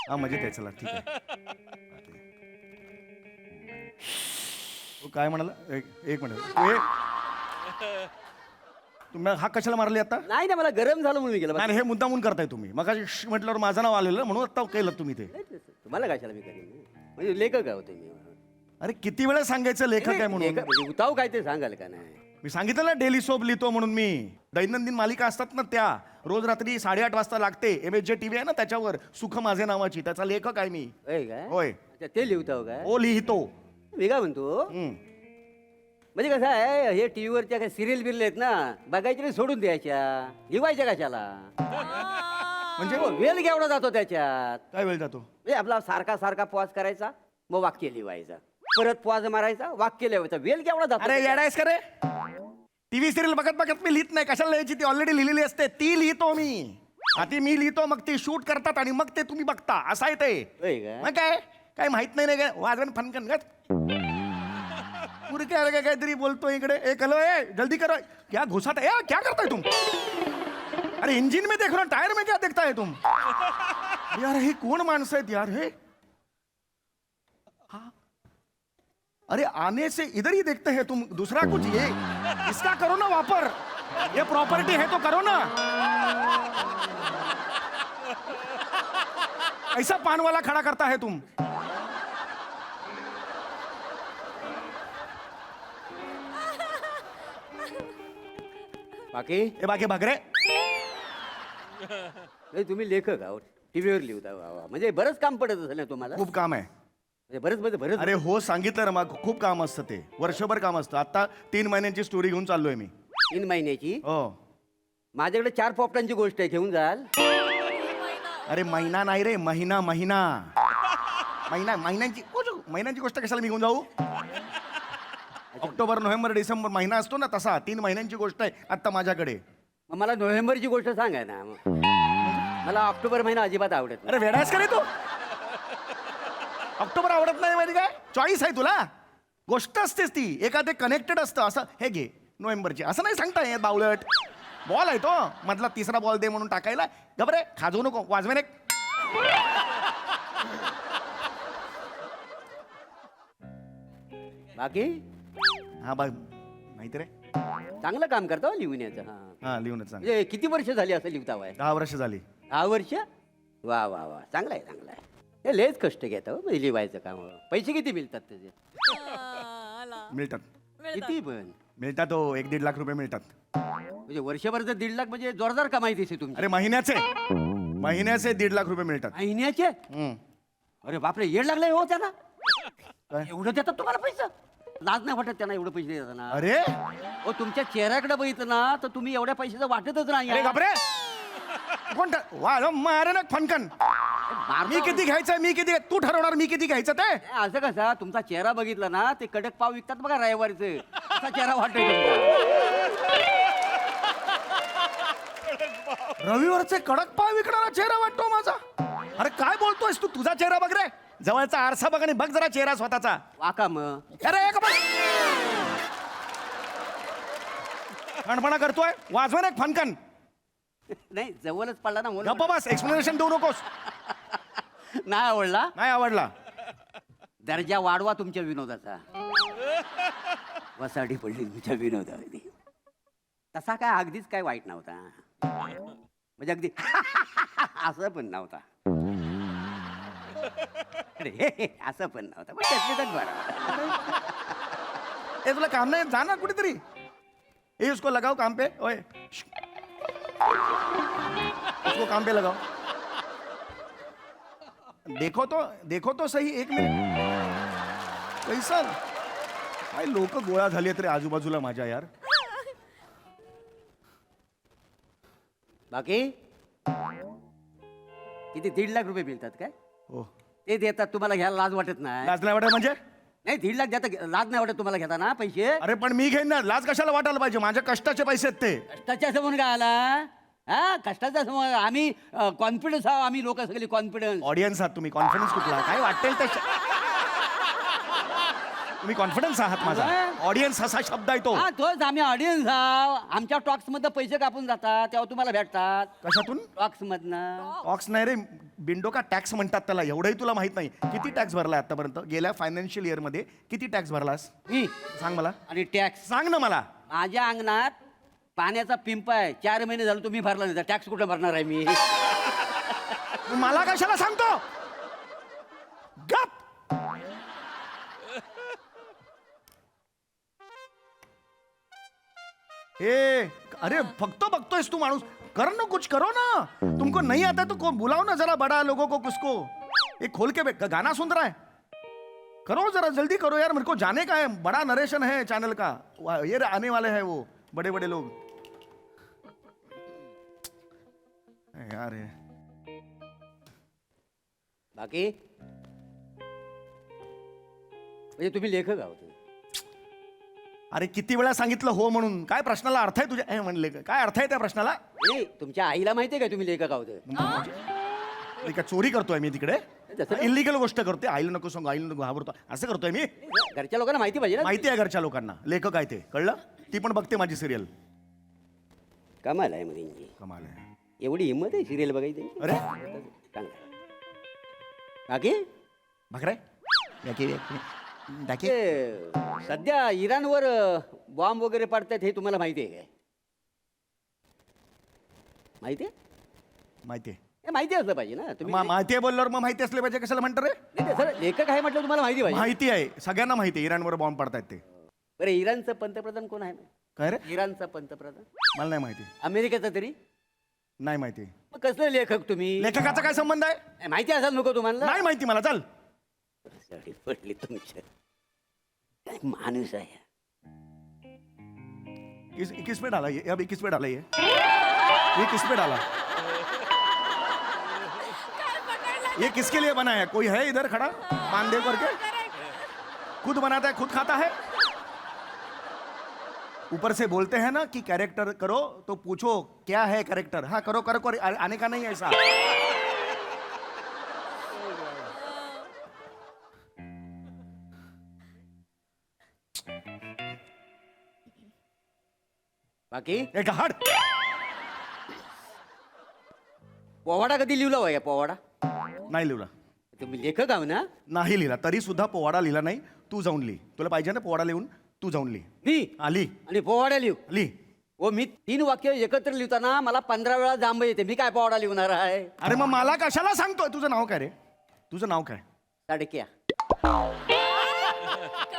हा मजेत आहे, चला ठीक आहे. तो काय म्हणाला? एक मिनिट. तुम्ही हा कशाला मारले आता? नाही ना, मला गरम झालं म्हणून मी गेलो. नाही हे मुद्दामून करताय तुम्ही. मग म्हटल्यावर माझं नाव आलेलं म्हणून आता केलं तुम्ही ते. तुम्हाला कशाला मी करीन, म्हणजे लेखक आहे होते मी. अरे किती वेळा सांगायचं लेखक आहे म्हणून? लेखक उताव काय ते सांगाल का नाही? मी सांगितलं ना डेली सोप लिहितो म्हणून. मी दैनंदिन मालिका असतात ना त्या रोज रात्री 8:30 वाजता लागते. MSJ TV आहे ना त्याच्यावर, सुख माझे नावाची, त्याचा लेखक आहे मी. होय काय? होय. अच्छा, ते लिहिताव काय? ओ लिहितो. मी काय म्हणतो, म्हणजे कसं आहे, हे टीव्हीवरच्या काय सिरियल बिरियल आहेत ना, बघायच्या नाही, सोडून द्यायच्या, लिवायच्या कशाला? म्हणजे वेळ केवढा जातो त्याच्यात. काय वेळ जातो? म्हणजे आपला सारखा सारखा पॉज करायचा, मग वाक्य लिवायचा, परत पॉज मारायचा, वाक्य लिवायचा, वेळ केवढा जातो. अरे येडायस का रे? टीव्ही सिरियल बघत बघत मी लिहित नाही. कशाला लिहायची? ती ऑलरेडी लिहिलेली असते, ती लिहितो मी. आधी मी लिहितो, मग ते शूट करतात आणि मग ते तुम्ही बघता. असं आहे ते. होय काय? मग काय काय माहित नाही काय? वाजवण फनकन गत पुरे काय अरे काहीतरी बोलतो इकडे. एक हॅलो, ए जल्दी करो, क्या घुसाता है? क्या करताय तुम? अरे इंजिन में देख रहा, टायर में क्या देखता है तुम? यार हे कोण माणसं आहेत यार हे? हाँ. अरे आने से इधर ही देखते हैं तुम, दूसरा कुछ ये इसका करो ना वापर. ये प्रॉपर्टी है तो करो ना. ऐसा पान वाला खड़ा करता है तुम. बाकी ए बाकी भागरे. नाही, तुम्ही लेखक आहोत, टीव्हीवर लिहिता. वा वा. म्हणजे बरंच काम पडत असेल ना तुम्हाला. खूप काम आहे. म्हणजे बरंच बरंच. अरे हो सांगितलं ना, मग खूप काम असतं ते. वर्षभर काम असतं. आता 3 महिन्यांची स्टोरी घेऊन चाललोय मी. 3 महिन्याची? हो. माझ्याकडे 4 पोपटांची गोष्ट आहे, घेऊन जाल? अरे महिना नाही रे, महिना महिना महिन्यांची गोष्ट कशाला मी घेऊन जाऊ? ऑक्टोबर नोव्हेंबर डिसेंबर महिना असतो ना तसा. 3 महिन्यांची गोष्ट आहे आता माझ्याकडे. मग मला नोव्हेंबरची गोष्ट सांगा ना. मला ऑक्टोबर महिना अजिबात आवडत नाही. अरे वेडायस का रे तू? ऑक्टोबर आवडत नाही म्हणजे काय? चॉईस आहे तुला. गोष्ट असतेच ती, एखादे कनेक्टेड असतं. असं हे घे नोव्हेंबरची असं नाही सांगता येत. बावलट बॉल आहे तो, मधला 3रा बॉल दे म्हणून टाकायला. घबरे खाजवू नको, वाजवे एक. बाकी हा बघ माहिती रे. चांगलं काम करता हो लिहून याचं. हा लिहूनच सांग. म्हणजे किती वर्ष झाली असं लिहिता वय? 10 वर्ष झाली. 10 वर्ष? वा वा वा, चांगलं आहे चांगलं आहे. हे लयच कष्ट घेता हो म्हणजे लिवायचं काम. पैसे किती मिळतात त्याचे? मिळतात. किती पण? मिळतात हो, 1-1.5 लाख रुपये मिळतात. म्हणजे वर्षभर जर 1.5 लाख म्हणजे जोरदार कमाई दिसते तुमची. अरे महिन्याचे 1.5 लाख रुपये मिळतात. महिन्याचे? अरे बापरे, येड लागलाय हो त्यांना. काय? एवढं देतात तुम्हाला पैसा? लाज नाही वाटत त्यांना एवढं पैसे देताना? अरे हो, तुमच्या चेहऱ्याकडे बघितलं ना तर तुम्ही एवढ्या पैशाचं वाटतच नाही. अरे घाबरे कोण वा मारे ना फनकन. मी किती घ्यायचं, मी किती, तू ठरवणार मी किती घ्यायचं ते. असं कसं, तुमचा चेहरा बघितला ना, ते कडक पाव विकतात बघा रविवारीचे, असा चेहरा वाटतोय रविवारचे कडक पाव विकणारा चेहरा वाटतो माझा. अरे काय बोलतोयस तू? तुझा चेहरा बघ रे, जवळचा आरसा बघ आणि बघ जरा चेहरा स्वतःचा. वाका मग. अरे एक खणपणा करतोय, वाजवा एक फनकन. नाही, जवळच पडला ना म्हणून. गप्पा बस, एक्सप्लेनेशन देऊ नकोस. नाही आवडला? नाही आवडला. दर्जा वाढवा तुमच्या विनोदाचा. वसाडी पडली तुमच्या विनोदावरती. तसा काय अगदीच काय वाईट नव्हता, म्हणजे अगदी असं पण नव्हता. अरे असं पण नव्हता, पण त्यातलं बरं. ए तुला काम नाही, जा ना कुठेतरी. ए उसको लगाओ काम पे. ओए उसको काम पे लगाओ. देखो तो सही, 1 मिनिट. कैसा काय लोक गोळा झाली आहेत रे आजूबाजूला माझ्या यार. बाकी किती 1.5 लाख रुपये मिळतात काय? हो. ते देतात तुम्हाला, घ्यायला लाज वाटत नाही? लाज नाही वाटत म्हणजे? नाही, 1.5 लाख देतात, लाज नाही वाटत तुम्हाला घेताना पैसे? अरे पण मी घेईन ना, लाज कशाला वाटायला पाहिजे? माझ्या कष्टाचे पैसे आहेत ते. कष्टाच्या असं म्हणून काय आला? हा कष्टाचा समोर आम्ही कॉन्फिडन्स आहोत, आम्ही लोक सगळे कॉन्फिडन्स. ऑडियन्स आहात तुम्ही, कॉन्फिडन्स कुठला काय वाटेल ते तुम्ही कॉन्फिडन्स आहात माझा. ऑडियन्स असा शब्द आहे तो. हा तोच आम्ही ऑडियन्स आहोत. आमच्या टॉक्स मध्ये पैसे कापून जातात तेव्हा तुम्हाला भेटतात कशातून? टॉक्स मधनं. टॅक्स नाही रे, बिंडो का टॅक्स म्हणतात त्याला. एवढंही तुला माहित नाही. किती टॅक्स भरलाय आतापर्यंत गेल्या फायनान्शियल इयर मध्ये? किती टॅक्स भरलास मी सांग मला. आणि टॅक्स सांग ना मला. माझ्या अंगणात पाण्याचा पिंप आहे, 4 महिने झालं तुम्ही भरला नाही, टॅक्स कुठं भरणार आहे मी? तू मला कशाला सांगतो? गप. ए अरे फक्त बघतोयस तू माणूस. कर ना, कुछ करो ना. तुमको नहीं आता तो बुलाओ ना जरा बड़ा लोगों को. किसको? एक खोल के गाना सुन रहा है, करो जरा जल्दी करो यार. मेरे को जाने का है, बड़ा नरेशन है चैनल का. ये आने वाले हैं वो बड़े बड़े लोग यार. बाकी म्हणजे तुम्ही लेखक आहोत. अरे किती वेळा सांगितलं हो म्हणून. काय प्रश्नाला अर्थ आहे तुझ्या? म्हणले काय अर्थ आहे त्या प्रश्नाला? ए, तुमच्या आईला माहितीये का तुम्ही लेखक आहोत? मी का चोरी करतोय मी तिकडे? तसं नाही. इलिगल गोष्ट करते. आईला नको सांगू, आईला नको घाबरतो असं करतोय मी? घरच्या लोकांना माहिती पाहिजे ना. माहिती आहे घरच्या लोकांना लेखक आहे ते, कळलं? ती पण बघते माझी सिरियल. कमाल आहे मध्ये कमाल आहे. एवढी हिंमत आहे सिरियल बघायची. अरे चांगलं. बाकी भाकरे ते सध्या इराणवर बॉम्ब वगैरे पडतात हे तुम्हाला माहिती आहे काय? माहिती आहे? माहिती आहे. हे माहिती असलं पाहिजे ना तुम्ही. माहिती आहे बोलल्यावर मग माहिती असले पाहिजे. कशाला म्हणतो रे? नाही, ते सर लेखक आहे म्हटलं तुम्हाला माहिती पाहिजे. माहिती आहे, सगळ्यांना माहिती आहे इराणवर बॉम्ब पडतायत ते. बरं इराणचं पंतप्रधान कोण आहे? काय रे? इराणचा पंतप्रधान मला नाही माहिती. अमेरिकेचा तरी? नाही माहिती. मग कसले लेखक तुम्ही? लेखकाचा काय संबंध आहे? माहिती असाल नको तुम्हाला. नाही माहिती मला. चल. साडी पडली तुमच्या. काय माणूस आहे. किस पे डाला ये? अभी किस पे डाला ये किस पे डाला? ये किसके लिए बना है? कोई है इधर खड़ा पान करके? खुद बनाता है, खुद खाता है. ऊपर से बोलते हैं ना कि कैरेक्टर करो तो पूछो क्या है कैरेक्टर. हाँ करो करो करो, आने का नहीं ऐसा. बाकी एक हट. पोवाडा कधी लिहिला होय? पोवाडा नाही लिहिला. तुम्ही लेखक आहो ना? नाही लिहिला. तरी सुद्धा पोवाडा लिहिला नाही. तू जाऊन लिही. तुला पाहिजे ना पोवाडा लिहून? तू जाऊन लिही. मी आली आणि पोवाडा लिहू? लिही. हो मी 3 वाक्य एकत्र लिहिताना मला 15 वेळा जांब येते. मी काय पोवाडा लिहणार आहे? अरे मग मला कशाला सांगतोय? तुझं नाव काय रे? तुझं नाव काय? साडक्या.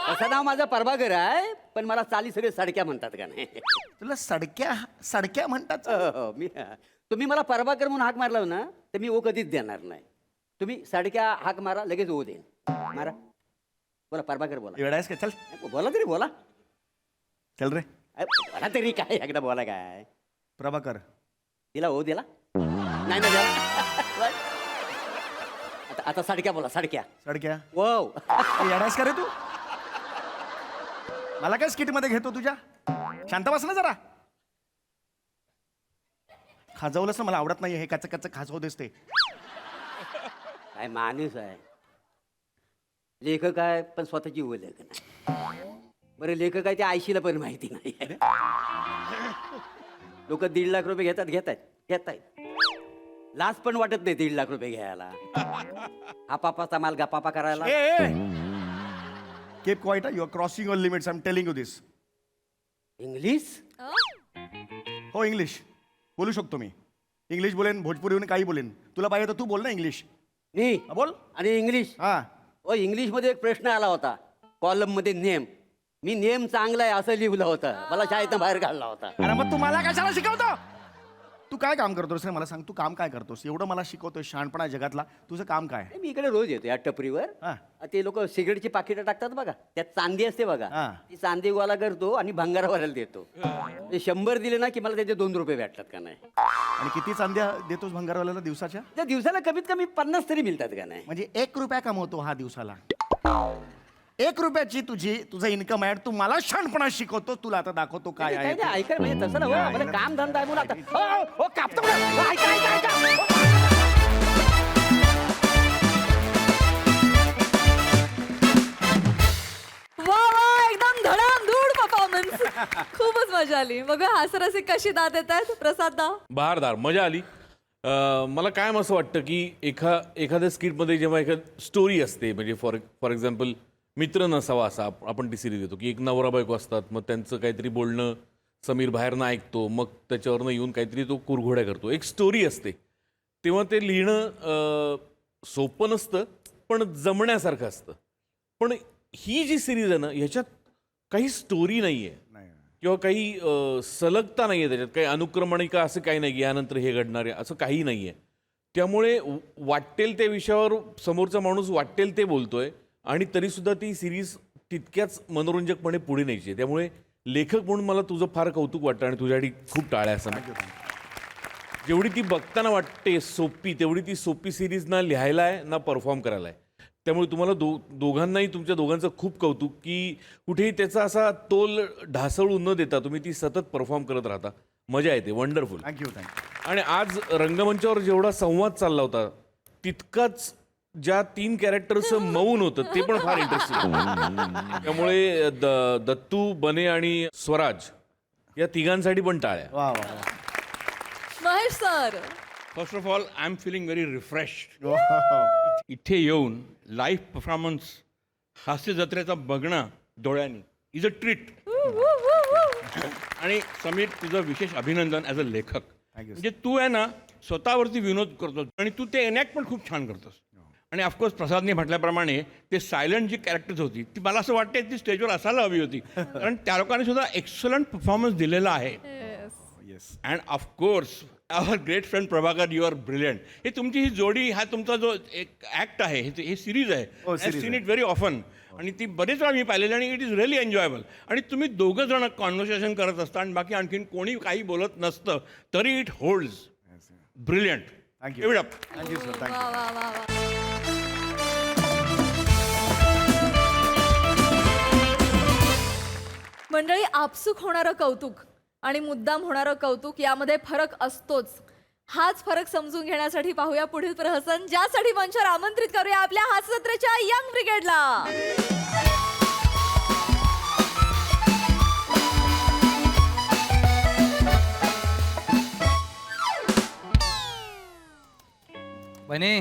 असं नाव माझं प्रभाकर आहे, पण मला चाली सगळे सडक्या म्हणतात का नाही? तुला सडक्या सडक्या म्हणतात? हो, मी तुम्ही मला प्रभाकर म्हणून हाक मारला ना तर मी ओ कधीच देणार नाही. तुम्ही सडक्या हाक मारा, लगेच ओ देईन. मारा. बोला प्रभाकर बोला. वेळायस का? चल बोला तरी बोला. चल रे. बोला तरी काय एकदा बोला काय. प्रभाकर. दिला ओ दिला नाही ना दिला. आता सडक्या बोला. सडक्या. सडक्या. वाव. येडायस का रे तू? मला काय स्किट मध्ये घेतो तुझ्या? शांत बस ना जरा. खाजवलंस ना, मला आवडत नाही हे कच्च कच्च खाजवू देस ते. काय माणूस आहे. लेखक आहे पण स्वतःची ओळख नाही. बरं लेखक आहे ते आयशीला पण माहिती नाही. लोक 1.5 लाख रुपये घेतात. लाज पण वाटत नाही 1.5 लाख रुपये घ्यायला. आपापाचा माल गपापा करायला. Keep quiet. You are crossing your limits. I'm telling you this. English हो इंग्लिश बोलू शकतो मी. इंग्लिश बोलेन, भोजपुरी काही बोलेन. तुला पाहिजे तर तू बोल ना इंग्लिश. मी हा, बोल. आणि इंग्लिश. हा. ओ इंग्लिश मध्ये एक प्रश्न आला होता कॉलम मध्ये. नेम. मी नेम चांगला आहे असं लिहिलं होतं. मला शाळेतनं बाहेर काढला होता. अरे मग तू मला कशाला शिकवतो? तू काय काम करतोस रे? मला सांग, तू काम काय करतोस? एवढं मला शिकवतोय शहाणपणा जगातला. तुझं काम काय? मी इकडे रोज येतो या टपरीवर. हा. ते लोक सिगरेटची पाकिटं टाकतात बघा, त्यात चांदी असते बघा. हा. ती चांदी गोळा करतो आणि भंगारवाल्याला देतो. ते 100 दिले ना की मला त्याचे 2 रुपये भेटतात का नाही. आणि किती चांद्या देतोस भंगारवाल्याला दिवसाच्या? त्या दिवसाला कमीत कमी 50 तरी मिळतात का नाही. म्हणजे 1 रुपया कमवतो हा दिवसाला. 1 रुपयाची तुझं इन्कम आहे, तू मला शहाणपणा शिकवतो, तुला आता दाखवतो काय आहे काय ते. ते ऐका म्हणजे तसं ना आपलं काम धंदा आहे म्हणून आता कापतो म्हणा. ऐका ऐका ऐका वा वा एकदम धडामधूड परफॉर्मन्स. खूपच मजा आली. बघा हास्यरसिक कशी दाद येत आहेत प्रसाद दा. बहारदार, मजा आली. मला कायम असं वाटतं की एखाद्या स्किटमध्ये जेव्हा एखादी स्टोरी असते, म्हणजे फॉर एक्झाम्पल मित्र नसावा असा आपण ती सिरीज देतो की एक नवरा बायको असतात, मग त्यांचं काहीतरी बोलणं समीर बाहेरनं ऐकतो, मग त्याच्यावरनं येऊन काहीतरी तो कुरघोड्या करतो, एक स्टोरी असते. तेव्हा ते लिहिणं सोपं नसतं, पण जमण्यासारखं असतं. पण ही जी सिरीज आहे ना, ह्याच्यात काही स्टोरी नाही आहे किंवा काही सलगता नाही आहे त्याच्यात, काही अनुक्रमणिका असं काही नाही की यानंतर हे घडणार आहे असं काही नाही आहे. त्यामुळे वाटेल त्या विषयावर समोरचा माणूस वाटेल ते बोलतोय आणि तरीसुद्धा ती सिरीज तितक्याच मनोरंजकपणे पुढे न्यायची आहे. त्यामुळे लेखक म्हणून मला तुझं फार कौतुक वाटतं आणि तुझ्यासाठी खूप टाळ्या असं. जेवढी ती बघताना वाटते सोपी, तेवढी ती सोपी सिरीज ना लिहायला आहे ना परफॉर्म करायला आहे. त्यामुळे तुम्हाला दोघांनाही, तुमच्या दोघांचं खूप कौतुक की कुठेही त्याचा असा तोल ढासळून न देता तुम्ही ती सतत परफॉर्म करत राहता. मजा येते. वंडरफुल. थँक्यू. आणि आज रंगमंचावर जेवढा संवाद चालला होता तितकाच ज्या 3 कॅरेक्टरचं मौन होतं ते पण फार इंटरेस्टिंग. त्यामुळे दत्तू, बने आणि स्वराज या तिघांसाठी पण टाळ्या. वा वा वा. Mahesh sir. First of all I am feeling very refreshed. इथे येऊन लाईव्ह परफॉर्मन्स हास्य जत्रेचा बघणं डोळ्यांनी इज अ ट्रीट. आणि समीर, तुझं विशेष अभिनंदन ॲज अ लेखक. म्हणजे तू आहे ना स्वतःवरती विनोद करतोस आणि तू ते एनॅक्ट पण खूप छान करतोस. आणि ऑफकोर्स प्रसादने म्हटल्याप्रमाणे ते सायलंट जी कॅरेक्टर्स होती ती मला असं वाटतं ती स्टेजवर असायला हवी होती, कारण त्या लोकांनी सुद्धा एक्सलंट परफॉर्मन्स दिलेला आहे. And of course our great friend Prabhakar, you are brilliant. हे तुमची ही जोडी, हा तुमचा जो एक ॲक्ट आहे, हे सिरीज आहे, I seen it very often. आणि ती बरेच वेळा मी पाहिलेली आणि इट इज रिअली एन्जॉयबल. आणि तुम्ही दोघं जण कॉन्व्हर्सेशन करत असता आणि बाकी आणखीन कोणी काही बोलत नसतं तरी it holds. Brilliant. Thank you. Give it up. Thank you sir. वा थँक्यू. वा वा वा. मंडळी, आपसूक होणारं कौतुक आणि मुद्दाम होणारं कौतुक यामध्ये फरक असतोच. हाच फरक समजून घेण्यासाठी पाहूया पुढील प्रहसन, ज्यासाठी मंचावर आमंत्रित करूया आपल्या हास्य जत्रेच्या यंग ब्रिगेडला. बने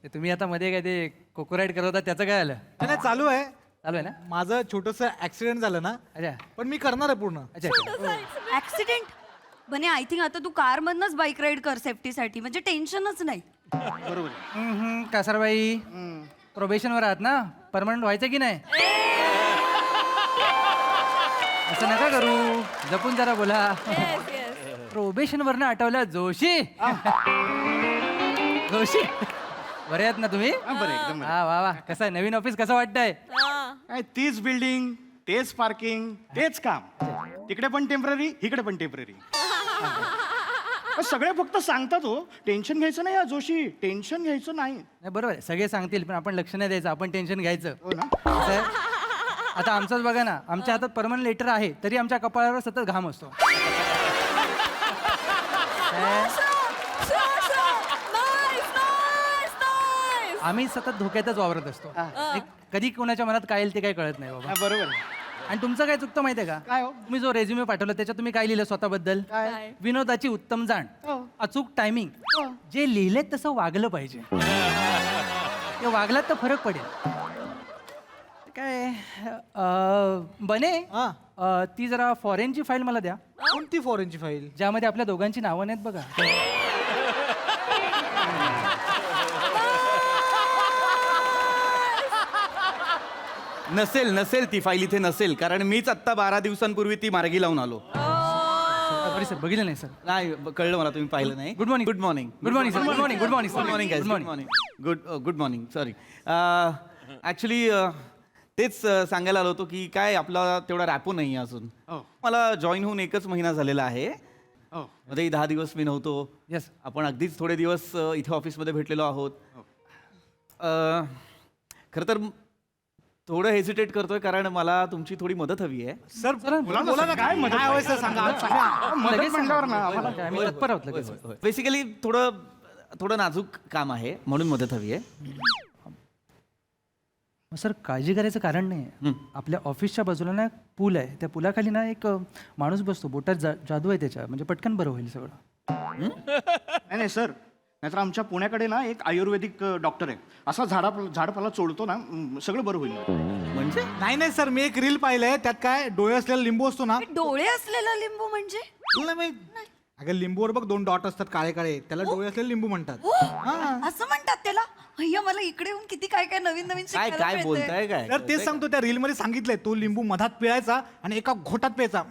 ते तुम्ही आता मध्ये काय ते कोकोराईड करत होता त्याचं काय आलं? नाही चालू आहे. चालू आहे ना? माझं छोटंसं ऍक्सिडेंट झालं ना, अच्छा पण मी करणार आहे पूर्ण. अच्छा. ऍक्सिडेंट बने, आय थिंक आता तू कार मधनच बाईक राईड कर सेफ्टीसाठी, म्हणजे टेन्शनच नाही. कासारबाई, प्रोबेशनवर आहात ना, परमनंट व्हायचं की नाही? असं नका करू, जपून जरा बोला. प्रोबेशनवरनं आठवलं जोशी. जोशी, बरे आहेत ना तुम्ही? एकदम हा वा वा. कसं आहे नवीन ऑफिस, कसं वाटतंय? काय तीच बिल्डिंग, तेच पार्किंग, तेच काम. तिकडे पण टेम्पररी, इकडे पण टेम्पररी. सगळे फक्त सांगतात हो, टेन्शन घ्यायचं नाही जोशी, टेन्शन घ्यायचं नाही. नाही बरोबर आहे, सगळे सांगतील पण आपण लक्ष नाही द्यायचं, आपण टेन्शन घ्यायचं. हो ना. कसं आहे? आता आमचंच बघा ना, आमच्या हातात परमनंट लेटर आहे तरी आमच्या कपाळावर सतत घाम असतो. आम्ही सतत धोक्यातच वावरत असतो. कधी कोणाच्या मनात काय येईल ते काही कळत नाही बाबा. बरोबर. आणि तुमचं काय चुकतं माहितीये का? काय हो? तुम्ही जो रेझ्युमे पाठवला त्याच्यात तुम्ही काय लिहिलं स्वतःबद्दल? विनोदाची उत्तम जाण, अचूक टायमिंग, जे लिहिले तसं वागलं पाहिजे. ते वागलात तर फरक पडेल. काय बने, ती जरा फॉरेनची फाईल मला द्या. कोणती फॉरेनची फाईल? ज्यामध्ये आपल्या दोघांची नावं नाहीत बघा. नसेल ती फाईल इथे नसेल, कारण मीच आत्ता 12 दिवसांपूर्वी ती मार्गी लावून आलो. सॉरी सर, बघितलं नाही सर. नाही कळलं मला, तुम्ही पाहिलं नाही. Good morning. Good morning. Good morning sir. Good morning. Good morning. Good morning good good morning. Morning. Good morning. Sorry. Actually तेच सांगायला आलो होतो की काय आपला तेवढा रॅपो नाही आहे अजून. मला जॉईन होऊन 1च महिना झालेला आहे. मध्ये 10 दिवस मी नव्हतो. येस. आपण अगदीच थोडे दिवस इथे ऑफिसमध्ये भेटलेलो आहोत. खरं तर थोडं हेजिटेट करतोय कारण मला तुमची थोडी मदत हवी आहे. सर बोला ना काय मदत हवंय सर सांगा. मदत म्हणल्यावर ना आम्हाला आम्ही तत्पर आहोत लगेच. बेसिकली थोडं नाजूक काम आहे म्हणून मदत हवी आहे. सर काळजी करायचं कारण नाही. आपल्या ऑफिसच्या बाजूला ना एक पूल आहे. त्या पुलाखाली ना एक माणूस बसतो. बोटात जादू आहे त्याच्या. म्हणजे पटकन बरं होईल सगळं. नाही सर, नाहीतर आमच्या पुण्याकडे ना एक आयुर्वेदिक डॉक्टर आहे. असा झाडपाला चोळतो ना, सगळं बरं होईल. म्हणजे नाही सर, मी एक रील पाहिलंय. त्यात काय डोळे असलेला लिंबू असतो ना. डोळे असलेला लिंबू म्हणजे तुला नाही माहित? अगं लिंबूवर बघ 2 डॉट असतात काळे काळे, त्याला डोळे असलेले लिंबू म्हणतात. हो असं म्हणतात त्याला. अय्या मला इकडे येऊन किती काय काय नवीन नवीन काय शिकायला काय मिळतंय. बोलताय काय? तर तेच सांगतो, त्या रील मध्ये सांगितलंय तो लिंबू मधात पिळायचा आणि एका घोटात प्यायचा.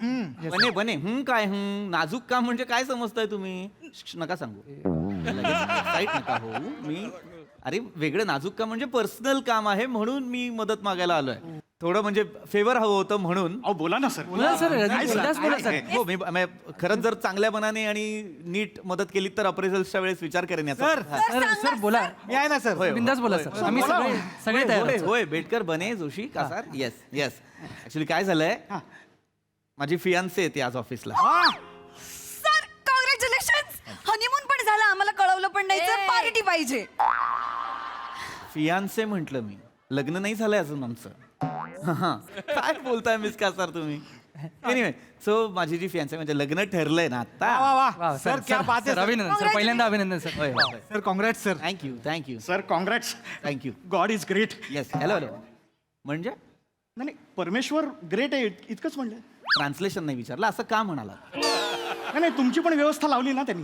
बने काय नाजूक काम म्हणजे काय समजताय तुम्ही? नका सांगू. Excite नका होऊ. मी अरे वेगळं नाजूक काम म्हणजे पर्सनल काम आहे म्हणून मी मदत मागायला आलोय. थोडं म्हणजे फेवर हवं होतं म्हणून. अहो बोला ना सर. बोला सर, बिनधास्त बोला सर. हो मी खरंच जर चांगल्या मनाने आणि नीट मदत केली तर अप्रेझल्सच्या वेळेस विचार करेन याचा. सर सर बोला. मी आहे ना सर. बिंदास बोला सर. आम्ही सगळे तयार आहोत. होय बेटकर बने जोशी का सर? येस ऍक्च्युली काय झालंय, माझी फियांसे येते आज ऑफिसला. Sir congratulation. हनीमून पण झाला, आम्हाला कळवलं पण नाही. सर पार्टी पाहिजे. फियांसे म्हटलं मी, लग्न नाही झालंय अजून आमचं. काय बोलताय मिस का सर तुम्ही? एनिवे सो माझी जी फियांसे म्हणजे लग्न ठरलंय ना आता. वा, सर क्या बात आहे सर. अभिनंदन सर. पहिल्यांदा अभिनंदन sir. Sir congrats sir. Thank you sir congrats. Thank you. God is great. Yes hello म्हणजे नाही परमेश्वर ग्रेट आहे इतकंच म्हणलं. ट्रान्सलेशन नाही विचारलं, असं का म्हणाला? नाही तुमची पण व्यवस्था लावली ना त्यांनी.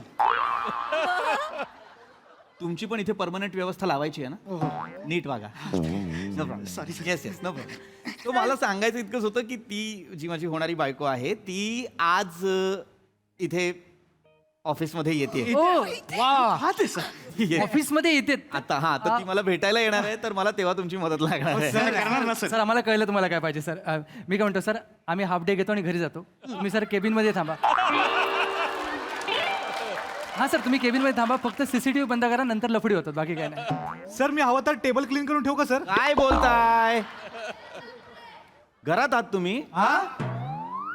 तुमची पण इथे परमनंट व्यवस्था लावायची आहे ना. नीट वागा. No problem. Sorry, sir. Yes no problem. तो मला सांगायचं इतकंच होतं की ती जी माझी होणारी बायको आहे ती आज इथे ऑफिसमध्ये येते. हा ते सर. ऑफिस मध्ये येते. आता तर ती मला भेटायला येणार आहे, तर मला तेव्हा तुमची मदत लागणार आहे. सर करणार ना सर. सर आम्हाला कळलं तुम्हाला काय पाहिजे सर. मी काय म्हणतो सर, आम्ही हाफ डे घेतो आणि घरी जातो. तुम्ही सर केबिन मध्ये थांबा. हा सर तुम्ही केबिन मध्ये थांबा. फक्त सीसीटीव्ही बंद करा, नंतर लफडी होतात. बाकी काय नाही. सर मी हवं तर टेबल क्लीन करून ठेवू का सर? काय बोलताय? घरात आहात तुम्ही?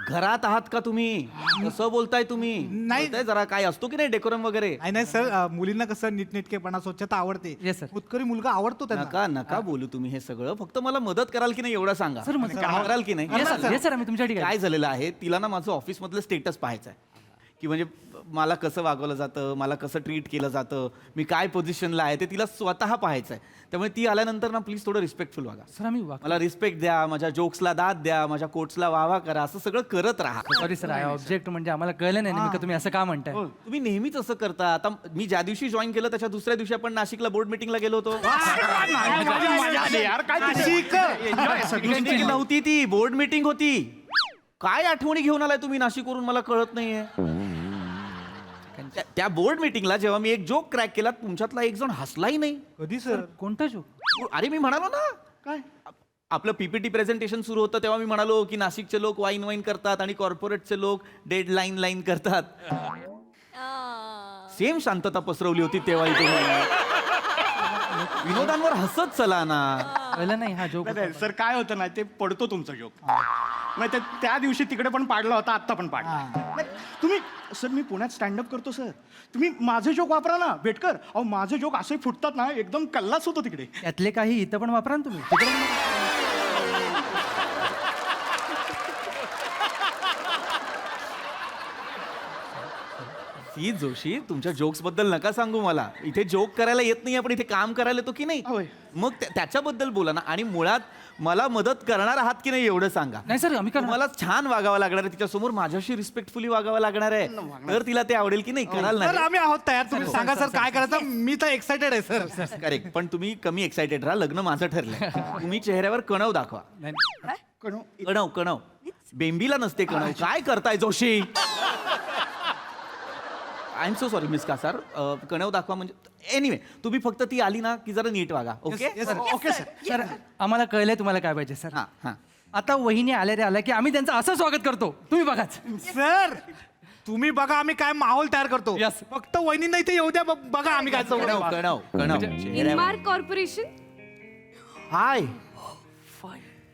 घरात आहात का तुम्ही? कसं बोलताय तुम्ही? नाही. बोलताय जरा काय असतो की नाही डेकोरम वगैरे? नाही सर, मुलींना कसं नीटनेटकेपणा स्वच्छता आवडते. Yes, sir. उत्करी मुलगा आवडतो त्यांना. नका बोलू तुम्ही हे सगळं. फक्त मला मदत कराल की नाही एवढं सांगा. सर, मदत कराल की नाही? येस सर आम्ही तुमच्यासाठी काय झालेलं आहे, तिला ना माझं ऑफिस मधलं स्टेटस पाहायचं आहे की म्हणजे मला कसं वागवलं जातं, मला कसं ट्रीट केलं जातं, मी काय पोझिशनला आहे ते तिला स्वतः पाहायचं आहे. त्यामुळे ती आल्यानंतर ना प्लीज थोडं रिस्पेक्टफुल वागा. सर आम्ही मला रिस्पेक्ट द्या, माझ्या जोक्सला दाद द्या, माझ्या कोट्सला वावा करा, असं सगळं करत राहा. Sorry sir. आय ऑब्जेक्ट म्हणजे आम्हाला कळलं नाही नेमकं तुम्ही असं का म्हणताय. तुम्ही नेहमीच असं करता. आता मी ज्या दिवशी जॉईन केलं त्याच्या दुसऱ्या दिवशी आपण नाशिकला बोर्ड मीटिंगला गेलो होतो. यार काय मीटिंग नव्हती ती, बोर्ड मीटिंग होती. काय आठवणी घेऊन आलाय तुम्ही नाशिकवरून मला कळत नाहीये. त्या बोर्ड मीटिंगला जेव्हा मी एक जोक क्रॅक केला, तुमच्यातला एक जण हसलाही नाही. कधी सर? कोणता जोक? अरे मी म्हणालो ना, काय आपलं पीपीटी प्रेझेंटेशन सुरू होतं तेव्हा मी म्हणालो की नाशिकचे लोक वाईन करतात आणि कॉर्पोरेटचे लोक डेड लाईन करतात. सेम शांतता पसरवली होती तेव्हा इथे. विनोदांवर हसत चला ना. कळलं नाही हा जोक. सर काय होतं ना, ते पडतो तुमचा जोक. नाही त्या दिवशी तिकडे पण पाडला होता, आत्ता पण पाडला. नाही, तुम्ही सर मी पुण्यात स्टँडअप करतो सर. तुम्ही माझे जोक वापरा ना बेटकर. अहो माझे जोक असे फुटतात ना, एकदम कल्लाच होतो तिकडे. त्यातले काही इथं पण वापरा ना तुम्ही. तिकडे ही जोशी तुमच्या जोक्स बद्दल नका सांगू मला. इथे जोक करायला येत नाही, आपण इथे काम करायला येतो की नाही. होय. मग त्याच्याबद्दल बोला ना. आणि मुळात मला मदत करणार आहात की नाही एवढं सांगा. नाही सर आम्ही करणार. मला छान वागावं लागणार आहे तिच्यासमोर, माझ्याशी रिस्पेक्टफुली वागावं लागणार आहे. तर तिला ते आवडेल की नाही, कराल सर ना. आम्ही आहोत तयार. तुम्ही सांगा सर काय करायचं. मी तर एक्साइटेड आहे सर. करेक्ट. पण तुम्ही कमी एक्साइटेड राहा. लग्न माझं ठरलंय. तुम्ही चेहऱ्यावर कणव दाखवा. कणव बेंबीला नसते कणव. काय करताय Joshi? I am so sorry miss का सर. कणव दाखवा म्हणजे एनिवे तुम्ही फक्त ती आली ना की जरा नीट वागा. Okay okay sir. सर आम्हाला कळलंय तुम्हाला काय पाहिजे सर. हां आता वहिनी आल्या रे आल्या की आम्ही त्यांचं असं स्वागत करतो. तुम्ही बघाच. सर तुम्ही बघा आम्ही काय माहोल तयार करतो. Yes. फक्त वहिनींना इथे येऊ द्या. बघा आम्ही काय कणव इनमार्क कॉर्पोरेशन. हाय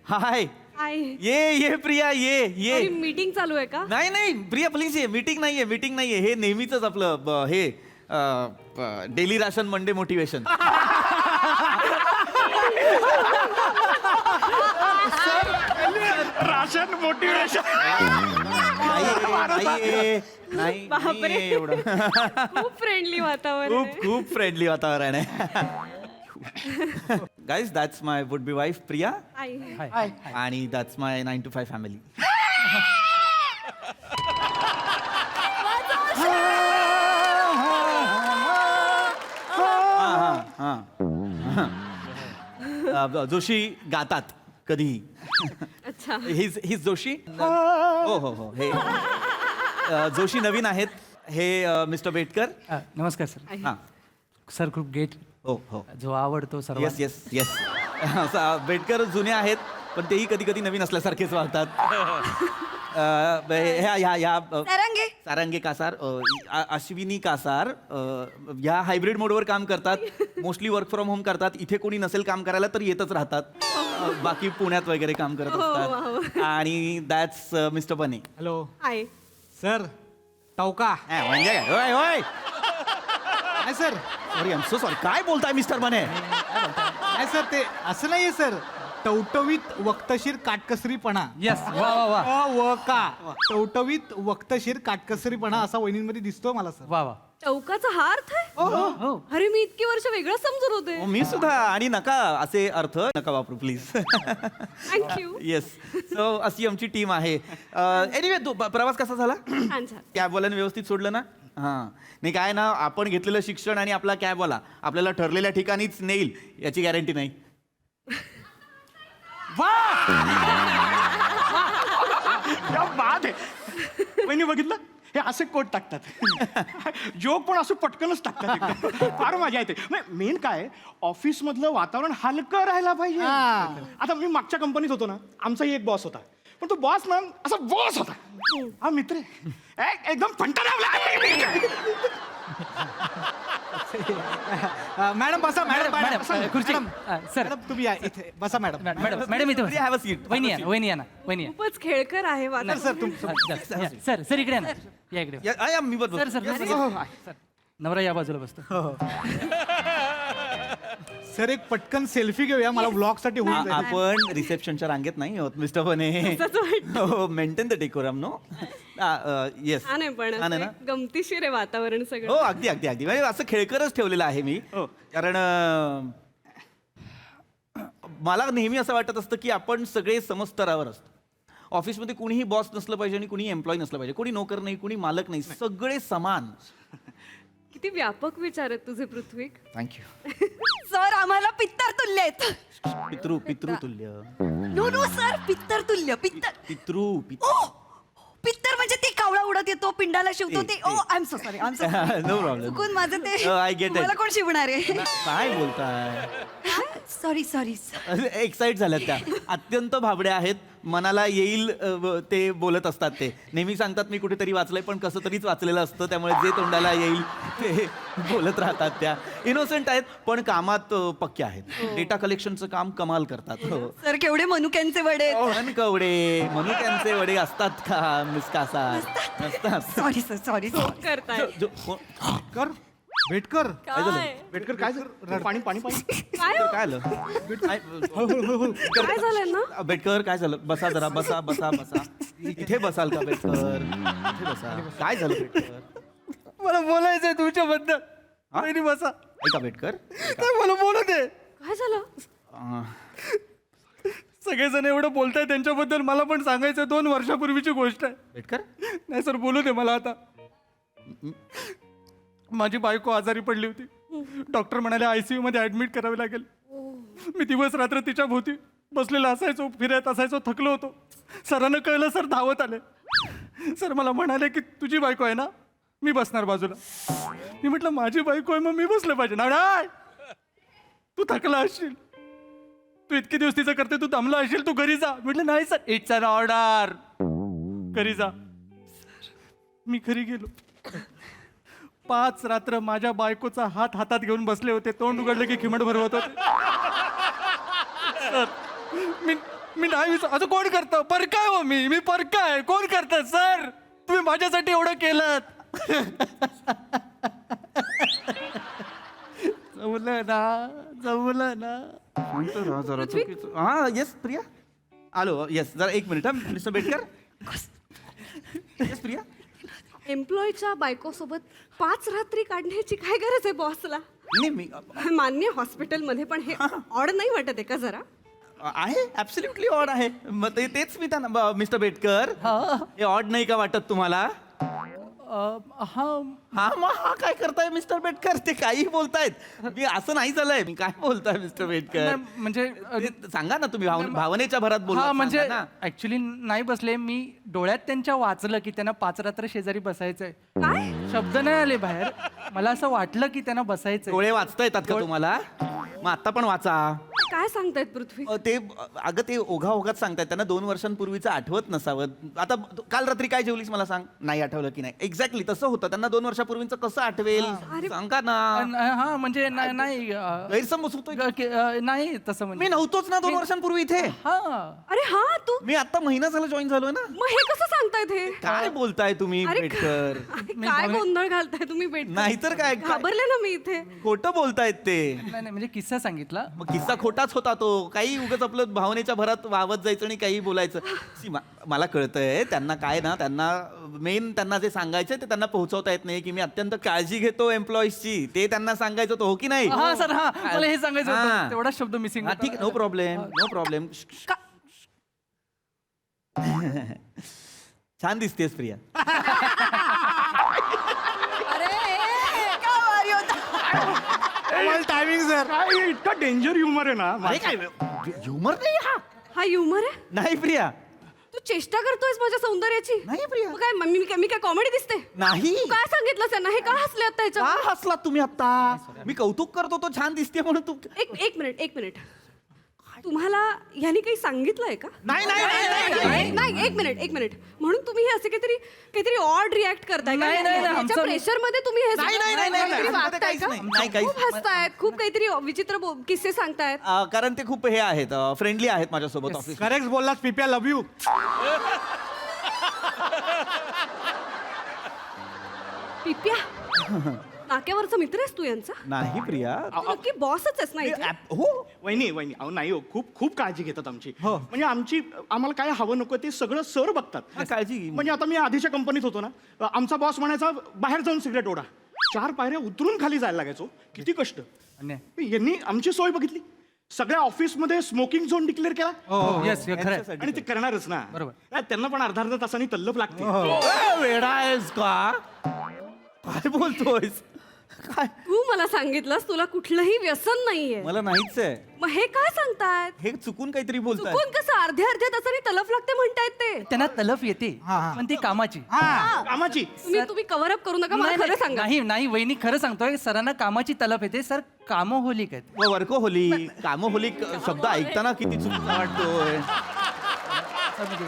हाय हाय ये प्रिया ये मीटिंग चालू आहे का? नाही नाही प्रिया प्लीज ये. मीटिंग नाहीये हे नेहमीच आपलं हे daily ration Monday motivation. Ration motivation. नाही एवढं. खूप फ्रेंडली वातावरण खूप फ्रेंडली वातावरण आहे. Guys that's my would be wife Priya आहे. आणि that's my 9 to 5 family. Joshi गातात कधीही. अच्छा. हिज जोशी. हो हे जोशी नवीन आहेत. हे मिस्टर बेटकर. नमस्कार सर. हां सर खूप गेट हो जो आवडतो सर्व. येस बेटकर जुने आहेत पण तेही कधी कधी नवीन असल्यासारखेच वागतात. ह्या सारंगे कासार अश्विनी कासार ह्या हायब्रिड मोडवर काम करतात. मोस्टली वर्क फ्रॉम होम करतात. इथे कोणी नसेल काम करायला तर येतच राहतात. बाकी पुण्यात वगैरे काम करत असतात. आणि दॅट्स मिस्टर बने. हॅलो आहे. सर टवका. म्हणजे काय? होय होय नाही sir. Sorry I am so sorry. काय बोलताय मिस्टर बने? नाही सर ते असं नाहीये सर. टवटवीत वक्तशीर काटकसरीपणा. येस वा वा वा टवटवीत वक्तशीर काटकसरीपणा असा वहिनींमध्ये दिसतो मला सर. वा वा. चौकाचा हा अर्थ आहे? हो. अरे मी इतकी वर्ष वेगळं समजत होते. मी सुद्धा. आणि नका असे अर्थ नका वापरू प्लीज. थँक्यू. येस सो अशी आमची टीम आहे. एनिवे प्रवास कसा झाला? छान छान. कॅबवाल्याने व्यवस्थित सोडलं ना? हां नाही काय ना आपण घेतलेलं शिक्षण आणि आपला कॅबवाला आपल्याला ठरलेल्या ठिकाणीच नेईल याची गॅरंटी नाही. क्या बात आहे. वहिनी बघितलं हे असे कोट टाकतात. जोक पण असं पटकनच टाकतात एकदम. फार मजा येते. मेन काय ऑफिस मधलं वातावरण हलकं राहायला पाहिजे. आता मी मागच्या कंपनीत होतो ना आमचाही एक बॉस होता पण तो बॉस ना असा बॉस होता. हा मित्र एकदम फंटाळा. मॅडम बसा. मॅडम खुर्ची. सर मॅडम तुम्ही या इथे बसा. मॅडम मॅडम इथे हॅव अ सीट. वहिनी या ना. खूपच खेळकर आहे वातावरण. सर इकडे ना. या इकडे. मी बरोबर. सर नवरा या बाजूला बसतो. सर एक पटकन सेल्फी घेऊया मला ब्लॉग साठी होऊन जाईल. आपण रिसेप्शनच्या रांगेत नाही होत mister Bane. Maintain the decorum no. Yes हा नाही पण ना असं गमतीशीर आहे वातावरण हो सगळं. अगदी अगदी अगदी म्हणजे असं खेळकरच ठेवलेलं आहे मी. कारण मला नेहमी असं वाटत असतं की आपण सगळे समस्तरावर असतो. ऑफिसमध्ये कुणीही बॉस नसलं पाहिजे आणि कुणीही एम्प्लॉई नसलं पाहिजे. कोणी नोकर नाही कुणी मालक नाही. सगळे समान. किती व्यापक विचार आहेत तुझे पृथ्वी. थँक्यू. सर आम्हाला पित्तर तुल्य आहेत. पितृ तुल्य. नो सर पित्तर तुल्य. पितृ पित्तर म्हणजे ते कावळा उडत येतो पिंडाला शिवतो ते. Oh I am so sorry. No problem. चुकून माझं ते I get it. मला कोण शिवणार आहे? काय बोलताय? सॉरी एक्साइट झाल्यात त्या. अत्यंत भाबड्या आहेत. मनाला येईल ते बोलत असतात. ते नेहमी सांगतात मी कुठेतरी वाचलंय पण कसं तरीच वाचलेलं असतं त्यामुळे जे तोंडाला येईल ते बोलत राहतात. त्या इनोसेंट आहेत पण कामात पक्के आहेत. डेटा कलेक्शनचं काम कमाल करतात. हो सर केवढे मनुक्यांचे वडे. कवडे मनुक्यांचे वडे असतात का मिस कासा? नसतात. Sorry sir sorry. करताय. कर बेटकर. काय बेटकर काय झालं? पाणी पाणी पाणी. काय हो? काय आलं? काय झालं ना? बेटकर काय झालं? बसा जरा. बसा. इथे बसाल का बेटकर? इथे बसा. काय झालं बेटकर? मला बोलायचंय तुमच्याबद्दल. बसा. ऐका बेटकर मला बोलू दे. काय झालं? सगळेजण एवढं बोलताय त्यांच्याबद्दल मला पण सांगायचं. 2 वर्षापूर्वीची गोष्ट आहे. बेटकर नाही सर बोलू दे मला आता. माझी बायको आजारी पडली होती. डॉक्टर म्हणाले ICU मध्ये ऍडमिट करावे लागेल. मी दिवस रात्र तिच्या भोवती बसलेला असायचो. फिरत असायचो. थकलो होतो. सरांना कळलं. सर धावत आले. सर मला म्हणाले की तुझी बायको आहे ना मी बसणार बाजूला. मी म्हटलं माझी बायको आहे मग मी बसलं पाहिजे ना. तू थकला असशील. तू इतके दिवस तिचं करते तू दमला असशील तू घरी जा. म्हटलं नाही सर इट्स अन ऑर्डर. घरी जा. मी घरी गेलो. 5 रात्र माझ्या बायकोचा हात हातात घेऊन बसले होते. तोंड उघडले की खिमट भरवत होते. सर मी नाही असं कोण करतं? परकाय हो मी परकाय. कोण करतं सर? तुम्ही माझ्यासाठी एवढं केलं. जमलं ना हा येस प्रिया आलो. येस जरा एक minute mister Betkar. Yes Priya. एम्प्लॉईच्या बायकोसोबत 5 रात्री काढण्याची काय गरज आहे बॉसला? नाही मी मान्य हॉस्पिटलमध्ये, पण हे ऑड नाही वाटत आहे का जरा? आहे ऍब्सोल्युटली ऑड आहे. मग तेच मी त्यांना मिस्टर बेटकर हे ऑड नाही का वाटत तुम्हाला? हा मग हा काय करताय मिस्टर बेटकर? ते काही बोलतायत. मी असं नाही झालंय. मी काय बोलताय मिस्टर बेटकर? म्हणजे ते सांगा ना तुम्ही भावनेच्या भरात बोला. हा म्हणजे ऍक्च्युली नाही बसले मी. डोळ्यात त्यांच्या वाचलं की त्यांना 5 रात्र शेजारी बसायचंय. काय शब्द नाही आले बाहेर. मला असं वाटलं की त्यांना बसायचंय. डोळे वाचता येतात का तुम्हाला? मग आता पण वाचा. काय सांगतायत पृथ्वी? ते अगं ते ओघाओघात सांगतायत. त्यांना 2 वर्षांपूर्वीचं आठवत नसावं. आता काल रात्री काय जेवलीस मला सांग. नाही आठवलं की नाही? एक्झॅक्टली तसं होतं. त्यांना 2 वर्षापूर्वीचं कसं आठवेल सांगा ना. हा म्हणजे नाही गैरसमज होतोय. नाही तसं म्हणजे मी नव्हतोच ना 2 वर्षांपूर्वी इथे. हा अरे हा तू मी आता महिना झाला जॉईन झालोय ना. मग हे कसं सांगतायत हे? काय बोलताय तुम्ही अरे बेटकर? काय गोंधळ घालताय तुम्ही बेट? नाहीतर काय घाबरले ना मी इथे. खोटं बोलतायत ते. नाही म्हणजे किस्सा सांगितला. मग किस्सा खोटाच होता तो. काही उगाच आपलं भावनेच्या भरात वावत जायचं आणि काही बोलायचं. मला कळतंय त्यांना काय ना, त्यांना मेन त्यांना जे सांगायचं ते त्यांना पोहोचवता येत नाही की मी अत्यंत काळजी घेतो एम्प्लॉईजची. ते त्यांना सांगायचं होतं हो की नाही? हा सर हा मला हे सांगायचं हा. होतं. तेवढा शब्द मिसिंग. ठीक आहे नो प्रॉब्लेम नो प्रॉब्लेम. छान दिसतेस प्रिया. Timing sir. काय इतकं डेंजर ह्युमर आहे ना. अरे काय ह्युमर नाही हा. हा ह्युमर आहे? नाही प्रिया. तू चेष्टा करतोयस माझ्या सौंदर्याची? नाही प्रिया. मग काय मी काय कॉमेडी दिसते? नाही. तू काय सांगितलंस त्यांना? हे का हसले आता ह्याच्या? का हसलात तुम्ही आता? मी कौतुक करतो तो छान दिसते म्हणून तू. एक मिनिट तुम्हाला ह्यानी काही सांगितलंय का? नाही नाही नाही नाही एक मिनिट म्हणून तुम्ही हे असे काहीतरी ऑड रिॲक्ट करताय का? नाही, नाही, ह्याच्या प्रेशर मध्ये तुम्ही हे नाही, नाही, नाही, नाही, काहीतरी नाही, वागताय काहीच का? नाही, नाही, काहीच खूप हसतायत, खूप काहीतरी विचित्र किस्से सांगतायत. कारण ते खूप हे आहेत फ्रेंडली आहेत माझ्यासोबत ऑफिस. करेक्ट बोललास पिप्या. Love you. पिप्या नाक्यावरचा मित्र आहेस तू यांचा? नाही प्रिया. तू नक्की बॉसच आहेस ना इथे? हो वहिनी अहो नाही हो, खूप काळजी घेतात आमची. म्हणजे आम्हाला काय हवं नको ते सगळं सर बघतात. काळजी म्हणजे आता मी आधीच्या कंपनीत होतो ना, आमचा बॉस म्हणायचा बाहेर जाऊन सिगरेट ओढा. 4 पायऱ्या उतरून खाली जायला लागायचो. किती कष्ट. यांनी आमची सोय बघितली. सगळ्या ऑफिसमध्ये स्मोकिंग झोन डिक्लेअर केला. येस खरं. आणि ते करणारच ना. बरोबर. त्यांना पण अर्धा तासांनी तल्लफ लागते. वेडा आहेस का? काय बोलतोयस? काय तू मला सांगितलंस तुला कुठलंही व्यसन नाहीये. मला नाहीच आहे. मग हे काय सांगतायत? हे चुकून काहीतरी बोलताय. चुकून कसं? अर्ध्या तासांनी तलफ लागते म्हणतायत ते. त्यांना तलफ येते पण ती कामाची. कामाची. तुम्ही कव्हर अप करू नका. मला खरं सांगा. नाही वहिनी खरं सांगतोय. सरांना कामाची तलफ येते. सर कामोहोलिक आहेत. वर्कोहोलिक कामोहोलिक शब्द ऐकताना किती चुकीचा वाटतोय.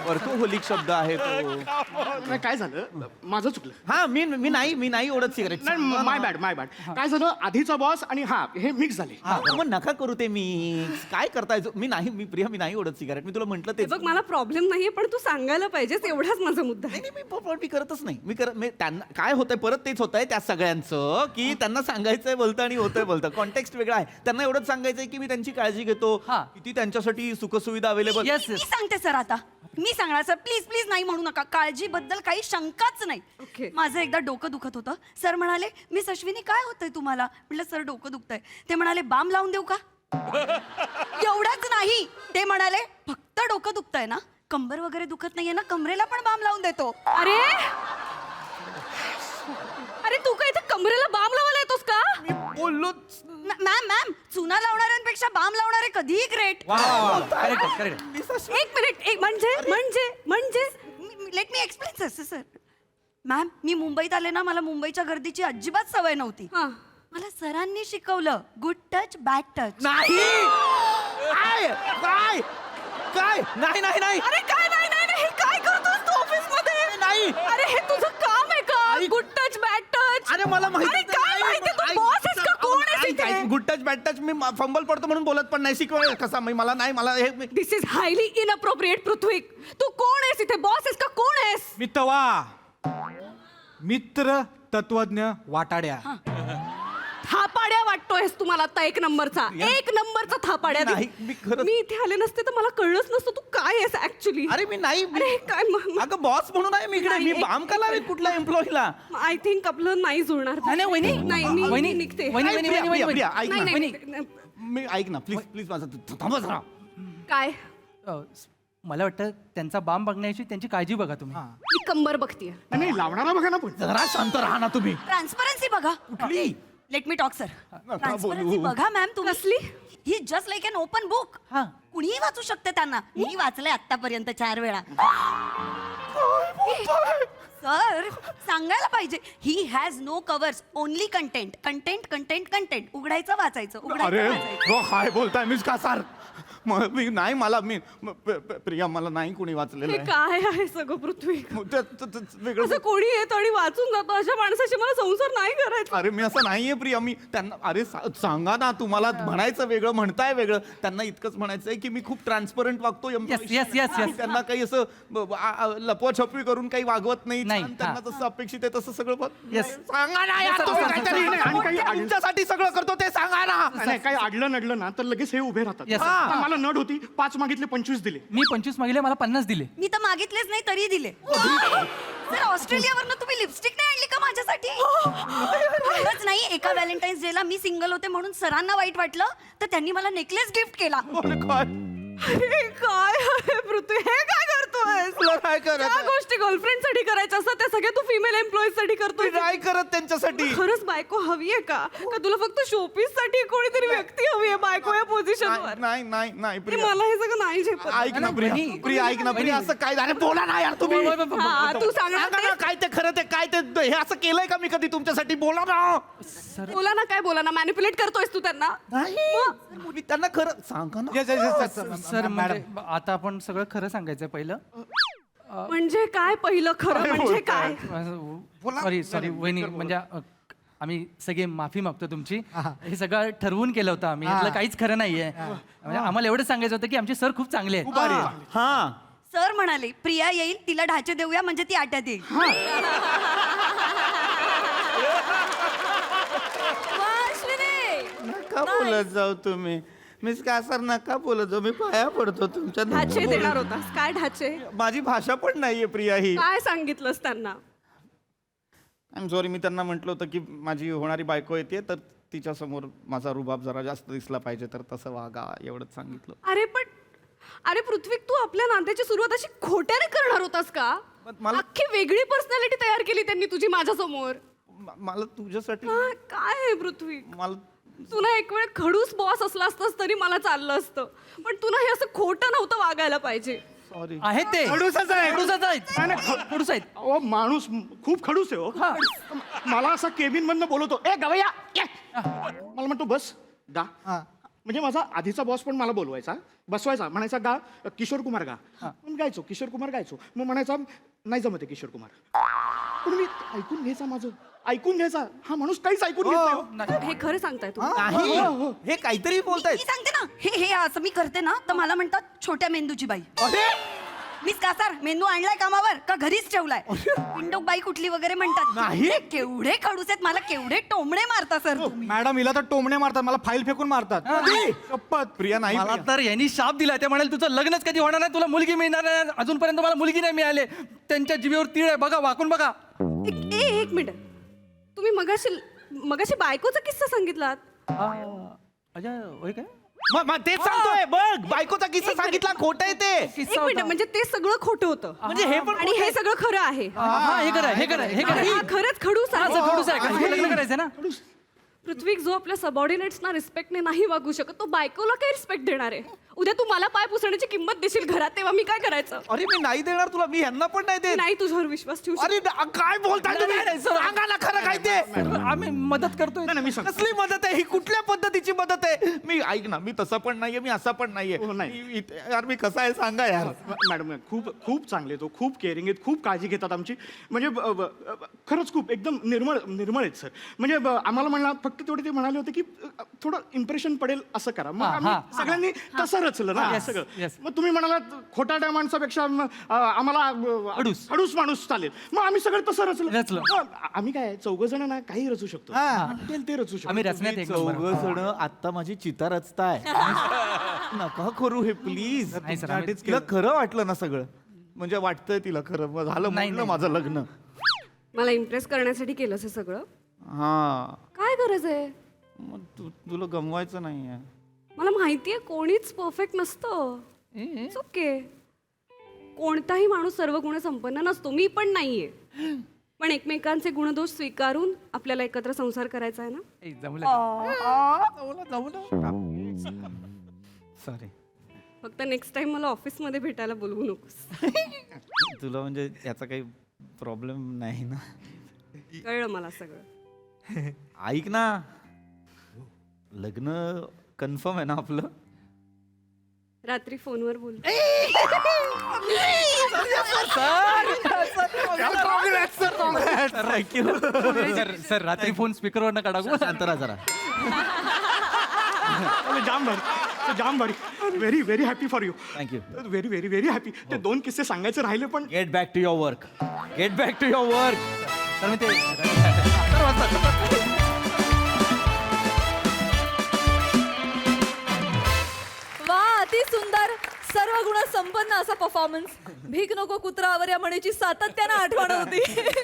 वर्कोहोलिक शब्द आहे तो. काय झालं? माझं चुकलं. हा मी नाही ओढत सिगारेट. नाही माय बॅड. काय झालं? आधीचा बॉस आणि हे मिक्स झाले. मग नका करू ते मी. काय करताय? मी नाही ओढत सिगारेट. मी तुला म्हंटल ते. बघ मला प्रॉब्लेम नाहीये पण तू सांगायला पाहिजेस एवढाच माझा मुद्दा आहे. नाही मी करतच नाही. मी त्यांना काय होतंय परत तेच होतंय त्या सगळ्यांचं की त्यांना सांगायचंय बोलतं आणि होतंय बोलतं. कॉन्टेक्स्ट वेगळा आहे. त्यांना एवढंच सांगायचंय की मी त्यांची काळजी घेतो. किती त्यांच्यासाठी सुखसुविधा अवेलेबल. मी सांगते सर आता. मी सांगणार सर प्लीज नाही म्हणू नका. काळजीबद्दल काही शंकाच नाही. माझं एकदा डोकं दुखत होतं. सर म्हणाले मिस अश्विनी काय होतंय तुम्हाला? म्हटलं सर डोकं दुखतंय. ते म्हणाले बाम लावून देऊ का? एवढंच नाही ते म्हणाले फक्त डोकं दुखतंय ना, कंबर वगैरे दुखत नाहीये ना, कमरेला पण बाम लावून देतो. अरे तू काय इथे कमरेला बाम लावायला येतोस का? बोललो मॅम चुना लावणाऱ्यांपेक्षा बाम लावणारे कधीही ग्रेट. एक मिनिट म्हणजे let me explain sir. Ma'am मी मुंबईत आले ना, मला मुंबईच्या गर्दीची अजिबात सवय नव्हती. मला सरांनी शिकवलं गुड टच बॅड टच. नाही काय नाही. अरे काय नाही हे काय करतोस तू ऑफिस मध्ये? नाही. अरे हे तुझं काम आहे का? Good touch bad touch. अरे मला माहिती काय माहिती? तू बॉस आहेस का? कोण आहेस इथे? गुड टच बॅड टच, मी फंबल पडतो म्हणून बोलत पण नाही. शिकवा कसा मला नाही, मला हे दिस इज हायली इनअप्रोप्रिएट. पृथ्वी, तू कोण आहेस इथे? बॉस आहेस का कोण आहेस? मी तवा मित्र तत्वज्ञ वाटाड्या. थापाड्या वाटतोयस तुम्हाला आता एक नंबरचा थापाड्या. नाही, मी खरंच- मी इथे आले नसते तर मला कळलंच नसतं तू काय आहेस ऍक्च्युली. अरे मी नाही, अरे काय अगं बॉस म्हणून आहे मी इकडे. मी बाम का लावेल कुठल्या एम्प्लॉईला? आय थिंक आपलं नाही जुळणार. नाही, वहिनी. नाही वहिनी, मी निघते. वहिनी, वहिनी, वहिनी, वहिनी, प्रिया, ऐक नाही, ना. नाही, नाही. मी ऐक ना प्लीज प्लीज माझं थांबा जरा. काय? मला वाटतं त्यांचा बाम बघण्याची त्यांची काळजी बघा तुम्ही. मी कंबर बघतीये. नाही लावणारा बघा ना पण. जरा शांत राहा ना तुम्ही. ट्रान्सपरन्सी बघा. कुठली? Let me talk sir. Transparency बोलू. बघा मॅम तुम्ही. कसली? ही just like an open book. हा. कुणीही वाचू शकते त्यांना. मी वाचलंय आतापर्यंत 4 वेळा. सर सांगायला पाहिजे. He has no covers, only content content content content. उघडायचं वाचायचं, अरे उघडायचं वाचायचं. हो, काय बोलताय मिस का सर? मी नाही, मला मी प्रिया मला नाही कोणी वाचलेलं हे आहे. काय आहे सगळं पृथ्वी? वेगळं. असं कोणी येतं आणि वाचून जातो. अशा माणसाशी मला संसार नाही करायचा. अरे मी असं नाहीये प्रिया. मी त्यांना अरे सांगा ना, तुम्हाला म्हणायचं वेगळं, म्हणताय वेगळं. त्यांना इतकंच म्हणायचंय की मी खूप ट्रान्सपरंट वागतो. yes. त्यांना काही असं लपवाछपवी करून काही वागवत नाही. नाही, छान त्यांना जसं अपेक्षित आहे तसं सगळं Yes. सांगा ना यार, Yes, तुम्ही sir, काहीतरी. sir, sir, आणि काही तुमच्यासाठी सगळं करतो ते सांगा ना. नाही काही अडलं नडलं ना तर लगेच हे उभे राहतात. Yes, sir. आता मला नड होती, 5 मागितले 25 दिले. मी 25 मागितले, मला 50 दिले. मी तर मागितलेच नाही तरी दिले. सर ऑस्ट्रेलियावरनं तुम्ही लिपस्टिक नाही आणली का माझ्यासाठी? एवढंच नाही, एका व्हॅलेंटाईन्स डेला मी सिंगल होते म्हणून सरांना वाईट वाटलं तर त्यांनी मला नेकलेस गिफ्ट केला. अरे काय आहे पृथ्वी? हे काय करतोय? तुला काय करत ज्या आहे? गोष्टी गर्लफ्रेंड साठी करायच्या असतात त्या सगळ्या तू फिमेल एम्प्लॉईज साठी करतोय. मी नाही करत त्यांच्यासाठी. खरंच बायको हवी आहे का तुला फक्त शोपीस साठी कोणीतरी व्यक्ती हवी आहे बायको या पोझिशन वर? नाही नाही नाही प्रिया. मला हे सगळं नाही झेपत. ऐक ना प्रिया, प्रिया ऐक ना प्रिया, असं काय झालं? बोला ना यार तुम्ही. हा, तू सांगणार सांगा ना, काय ते खरं ते काय ते हे असं केलंय का मी कधी तुमच्यासाठी? बोला ना. बोला ना, काय बोला ना? मॅनिप्युलेट करतोयस तू त्यांना? मी त्यांना खरं सांगा ना. सर म्हणजे आता आपण सगळं खरं सांगायचं पहिलं. म्हणजे काय पहिलं खरं म्हणजे काय? सॉरी वहिनी, म्हणजे आम्ही सगळे माफी मागतो तुमची. हे सगळं ठरवून केलं होतं आम्ही. यातलं काहीच खरं नाहीये. म्हणजे आम्हाला एवढं सांगायचं होतं की आमचे सर खूप चांगले आहेत. हा सर म्हणाले प्रिया येईल, तिला ढाचे देऊया म्हणजे ती आट्यात येईल. नका बोलत जाऊ तुम्ही. मिस का सर नका बोलत जाऊ. मी पाया पडतो तुमच्या. ढाचे देणार होतास? काय ढाचे? माझी भाषा पण नाहीये प्रिया ही. काय सांगितलंस त्यांना? I am sorry. मी त्यांना म्हटलं होतं की माझी होणारी बायको येते तर तिच्या समोर माझा रुबाब जरा जास्त दिसला पाहिजे, तर तसं वागा, एवढंच सांगितलं. अरे पृथ्वी, तू आपल्या नात्याची सुरुवात अशी खोट्याने करणार होतास का? अख्खी वेगळी पर्सनॅलिटी तयार केली त्यांनी तुझी माझ्या समोर. मला तुझ्यासाठी काय आहे पृथ्वी? मला तुला एक वेळ खडूस बॉस असला असतास तरी मला चाललं असतं, पण तुला हे असं खोटं नव्हतं वागायला पाहिजे. सॉरी. आहेत ते खडूसच आहे. खडूसच आहेत. खडूस आहेत. अहो माणूस खूप खडूस आहे हो. मला असा केबिन मधनं बोलवतो, ए गवया ये. मला म्हणतो बस गा. म्हणजे माझा आधीचा बॉस पण मला बोलवायचा, बसवायचा, म्हणायचा गा किशोर कुमार गा. मग गायचो किशोर कुमार गायचो. मग म्हणायचा नाही जमत किशोर कुमार. पण मी ऐकून घ्यायचा, माझं ऐकून घ्यायचा. हा माणूस काहीच ऐकून घेत नाही. हे खरं सांगताय तू? नाही, हे काहीतरी बोलतायत. मी सांगते ना, हे असं मी करते ना तर मला म्हणतात छोट्या मेंदूची बाई. मिस कासार, मेंदू आणलाय कामावर का घरीच ठेवलाय? पिंडोक बाई कुठली वगैरे म्हणतात. नाही. केवढे खडूस आहेत, मला केवढे टोमणे मारता सर तुम्ही. मॅडम हिला तर टोमणे मारतात, मला फाईल फेकून मारतात. शपथ प्रिया नाही. मला तर यांनी शाप दिला. ते म्हणाले तुझं लग्नच कधी होणार नाही, तुला मुलगी मिळणार नाही. अजूनपर्यंत मला मुलगी नाही मिळाली. त्यांच्या जिभेवर तीळ आहे, बघा वाकून बघा. एक मिनिट, तुम्ही मगाशी बायकोचा किस्सा सांगितलात? अजय होय काय? तेच सांगतोय बघ, बायकोचा किस्सा सांगितला, खोटं आहे ते. एक मिनिट, म्हणजे ते सगळं खोटं होतं म्हणजे हे पण आणि हे सगळं खरं आहे? हे खरं हे हा खरंच खडूस आहे. खडूस आहे. कारण हे लग्न करायचं ना. पृथ्वी जो आपल्या सबऑर्डिनेट्सना रिस्पेक्टने नाही वागू शकत, तो बायकोला काय रिस्पेक्ट देणार आहे? उद्या तू मला पाय पुसण्याची किंमत देशील घरात, तेव्हा मी काय करायचं? अरे मी नाही देणार तुला, मी ह्यांना पण नाही देत. नाही तुझ्यावर विश्वास ठेवू अरे काय बोलताय तुम्ही? सांगा ना खरं काय ते. आम्ही मदत करतोय. कसली मदत आहे ही? कुठल्या पद्धतीची मदत आहे? मी ऐक ना, मी तसा पण नाहीये, मी असा पण नाहीये. यार मी कसा आहे सांगा यार. मॅडम खूप खूप चांगले, तो खूप केअरिंग आहेत, खूप काळजी घेतात आमची. म्हणजे खरंच खूप एकदम निर्मळ आहेत सर. म्हणजे आम्हाला म्हणला फक्त तेवढे ते म्हणाले होते की थोडं इम्प्रेशन पडेल असं करा. मग आम्ही सगळ्यांनी तसं रचलं ना सगळं. मग तुम्ही म्हणालात खोटाड्या माणसापेक्षा आम्हाला अडूस माणूस चालेल, मग आम्ही सगळं तसं रचलं. आम्ही काय चौघ जण ना काही रचू शकतो, वाटेल ते रचू शकतो. आम्ही रचण्यात एक नंबर. चौघ जण आता माझी चिता रचताय. नका करू हे प्लीज. नाही सर, आम्ही- तिला खरं वाटलं ना सगळं, म्हणजे वाटतंय तिला खरं. मग झालं म्हणलं माझं लग्न. मला इम्प्रेस करण्यासाठी केलंस हे सगळं? हा काय गरज आहे? मग तुला गमवायचं नाहीये. मला माहितीये कोणीच परफेक्ट नसतं. It's okay. कोणताही माणूस सर्व गुण संपन्न नसतो, मी पण नाहीये. पण एकमेकांचे गुणदोष स्वीकारून आपल्याला एकत्र संसार करायचा आहे ना. सॉरी. फक्त नेक्स्ट टाइम मला ऑफिसमध्ये भेटायला बोलवू नकोस. तुला म्हणजे याचा काही प्रॉब्लेम नाही ना? कळलं मला सगळं. ऐक ना, लग्न कन्फर्म आहे ना आपलं? रात्री फोनवर बोल. सर रात्री फोन स्पीकरवर नका टाकू. शांत राहा जरा. जाम भारी. Very very happy for you. Thank you. Very very very happy. ते 2 किस्से सांगायचे राहिले पण get back to your work. Get back to your work. तर मी ते वा, अति सुंदर, सर्व गुण संपन्न असा परफॉर्मन्स. भीक नको कुत्रावर या म्हणीची सातत्यानं आठवण होती.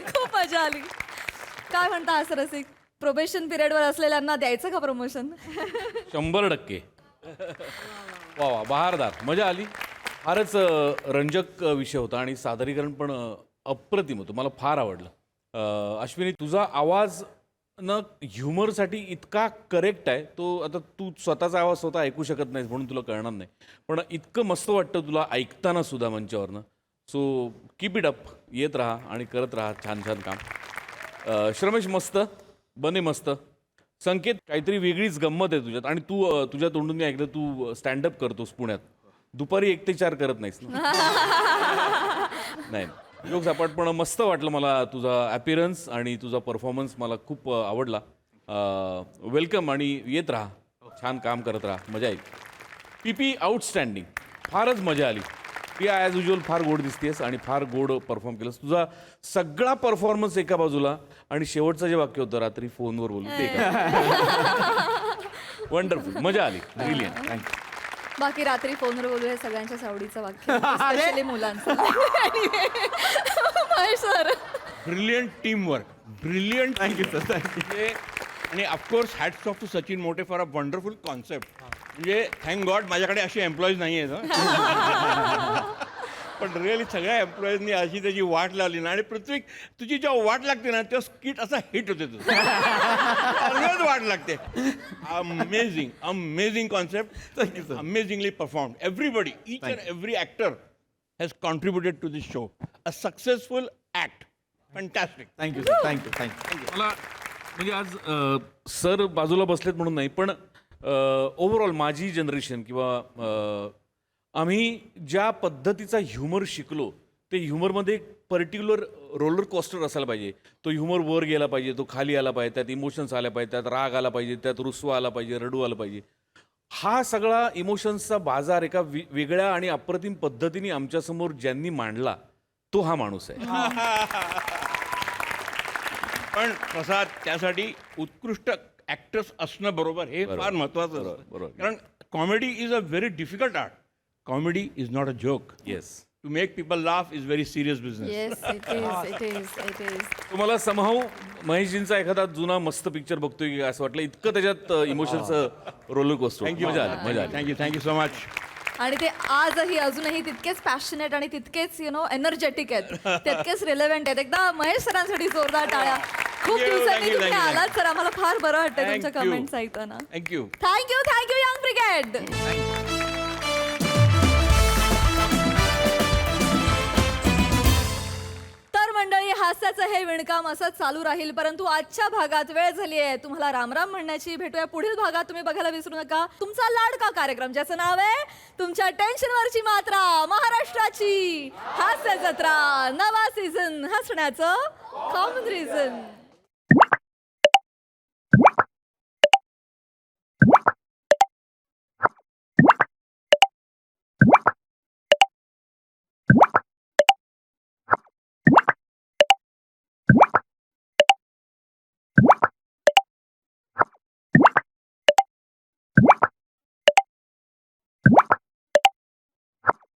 खूप मजा आली. काय म्हणता असं रसिक, प्रोबेशन पिरियडवर असलेल्यांना द्यायचं का प्रमोशन? 100%. वा वा, बहारदार, मजा आली. फारच रंजक विषय होता आणि सादरीकरण पण अप्रतिम होतं. मला फार आवडलं. अश्विनी, तुझा आवाज न ह्युमरसाठी इतका करेक्ट आहे. तो आता तू स्वतःचा आवाज स्वतः ऐकू शकत नाहीस म्हणून तुला कळणार नाही, पण इतकं मस्त वाटतं तुला ऐकताना सुद्धा मंचावरनं. So keep it up. येत राहा आणि करत राहा छान छान काम. श्रमेश, मस्त बने, मस्त. संकेत, काहीतरी वेगळीच गंमत आहे तुझ्यात. आणि तू तुझ्या तोंडून मी ऐकलं तू स्टँडअप करतोस पुण्यात. दुपारी 1 ते 4 करत नाहीस ना? नाही, जोक सपाट, पण मस्त वाटलं मला तुझा ॲपिरन्स आणि तुझा परफॉर्मन्स मला खूप आवडला. वेलकम आणि येत राहा, छान काम करत राहा, मजा येईल. पी आउटस्टँडिंग, फारच मजा आली. प्रिया ॲज युजल फार गोड दिसतेस आणि फार गोड परफॉर्म केलंस. तुझा सगळा परफॉर्मन्स एका बाजूला आणि शेवटचं जे वाक्य होतं रात्री फोनवर बोलू ते वंडरफुल, मजा आली. Brilliant, thank you. बाकी रात्री फोनवर बोलू हे सगळ्यांच्या आवडीचं वाक्य, स्पेशली मुलांचं. Mahesh sir, brilliant team work, brilliant. Thank you sir, thank you. आणि of course hats off to Sachin More for a wonderful concept. म्हणजे थँक गॉड माझ्याकडे असे एम्प्लॉईज नाही आहेत. पण रिअली सगळ्या एम्प्लॉईजनी अशी त्याची वाट लावली ना, आणि पृथ्वी तुझी जेव्हा वाट लागते ना तेव्हा स्किट असा हिट होते तुझं. सगळ्यात वाट लागते. Amazing, amazing concept, amazingly perform. Everybody, each and every actor has contributed to this show. A successful act. Fantastic. Thank you sir, thank you thank you. मला म्हणजे आज सर बाजूला बसलेत म्हणून नाही, पण ओव्हरऑल माझी जनरेशन किंवा आम्ही ज्या पद्धतीचा ह्युमर शिकलो, ते ह्युमरमध्ये एक पर्टिक्युलर रोलर कोस्टर असायला पाहिजे. तो ह्युमर वर गेला पाहिजे, तो खाली आला पाहिजे, त्यात इमोशन्स आल्या पाहिजे, त्यात राग आला पाहिजे, त्यात रुसवा आला पाहिजे, रडू आलं पाहिजे. हा सगळा इमोशन्सचा बाजार एका वेगळ्या आणि अप्रतिम पद्धतीने आमच्यासमोर ज्यांनी मांडला तो हा माणूस आहे. पण प्रसाद, त्यासाठी उत्कृष्ट ॲक्टर्स असणं बरोबर हे फार महत्वाचं असतं. बरोबर. कारण comedy is a very difficult art. Comedy is not a joke. Yes, to make people laugh is very serious business. Yes, it is. तुम्हाला समहाऊ महेशजींचा एखादा जुना मस्त पिक्चर बघतोय की असं वाटलं, इतकं त्याच्यात इमोशनचं रोलर कोस्टर. थँक्यू, मजा आली, मजा आली. Thank you, thank you so much. आणि ते आजही अजूनही तितकेच पॅशनेट आणि तितकेच एनर्जेटिक आहेत, तितकेच रिलेव्हंट आहेत. एकदा महेश सरांसाठी जोरदार टाळ्या. खूप Thank you, दिवसांनी thank you, तुम्ही thank you. आलात सर, आम्हाला फार बरं वाटतं Thank तुमच्या you. कमेंट्स ऐकताना. थँक्यू. Thank you young brigade. मंडळी, हास्याचं हे विणकाम असंच चालू राहील, परंतु आजच्या भागात वेळ झाली आहे तुम्हाला रामराम म्हणण्याची. भेटूया पुढील भागात. तुम्ही बघायला विसरू नका तुमचा लाडका कार्यक्रम ज्याचं नाव आहे तुमच्या टेन्शनवरची मात्रा, महाराष्ट्राची हास्य जत्रा, नवा सीझन, हसण्याचं कॉमन रिझन.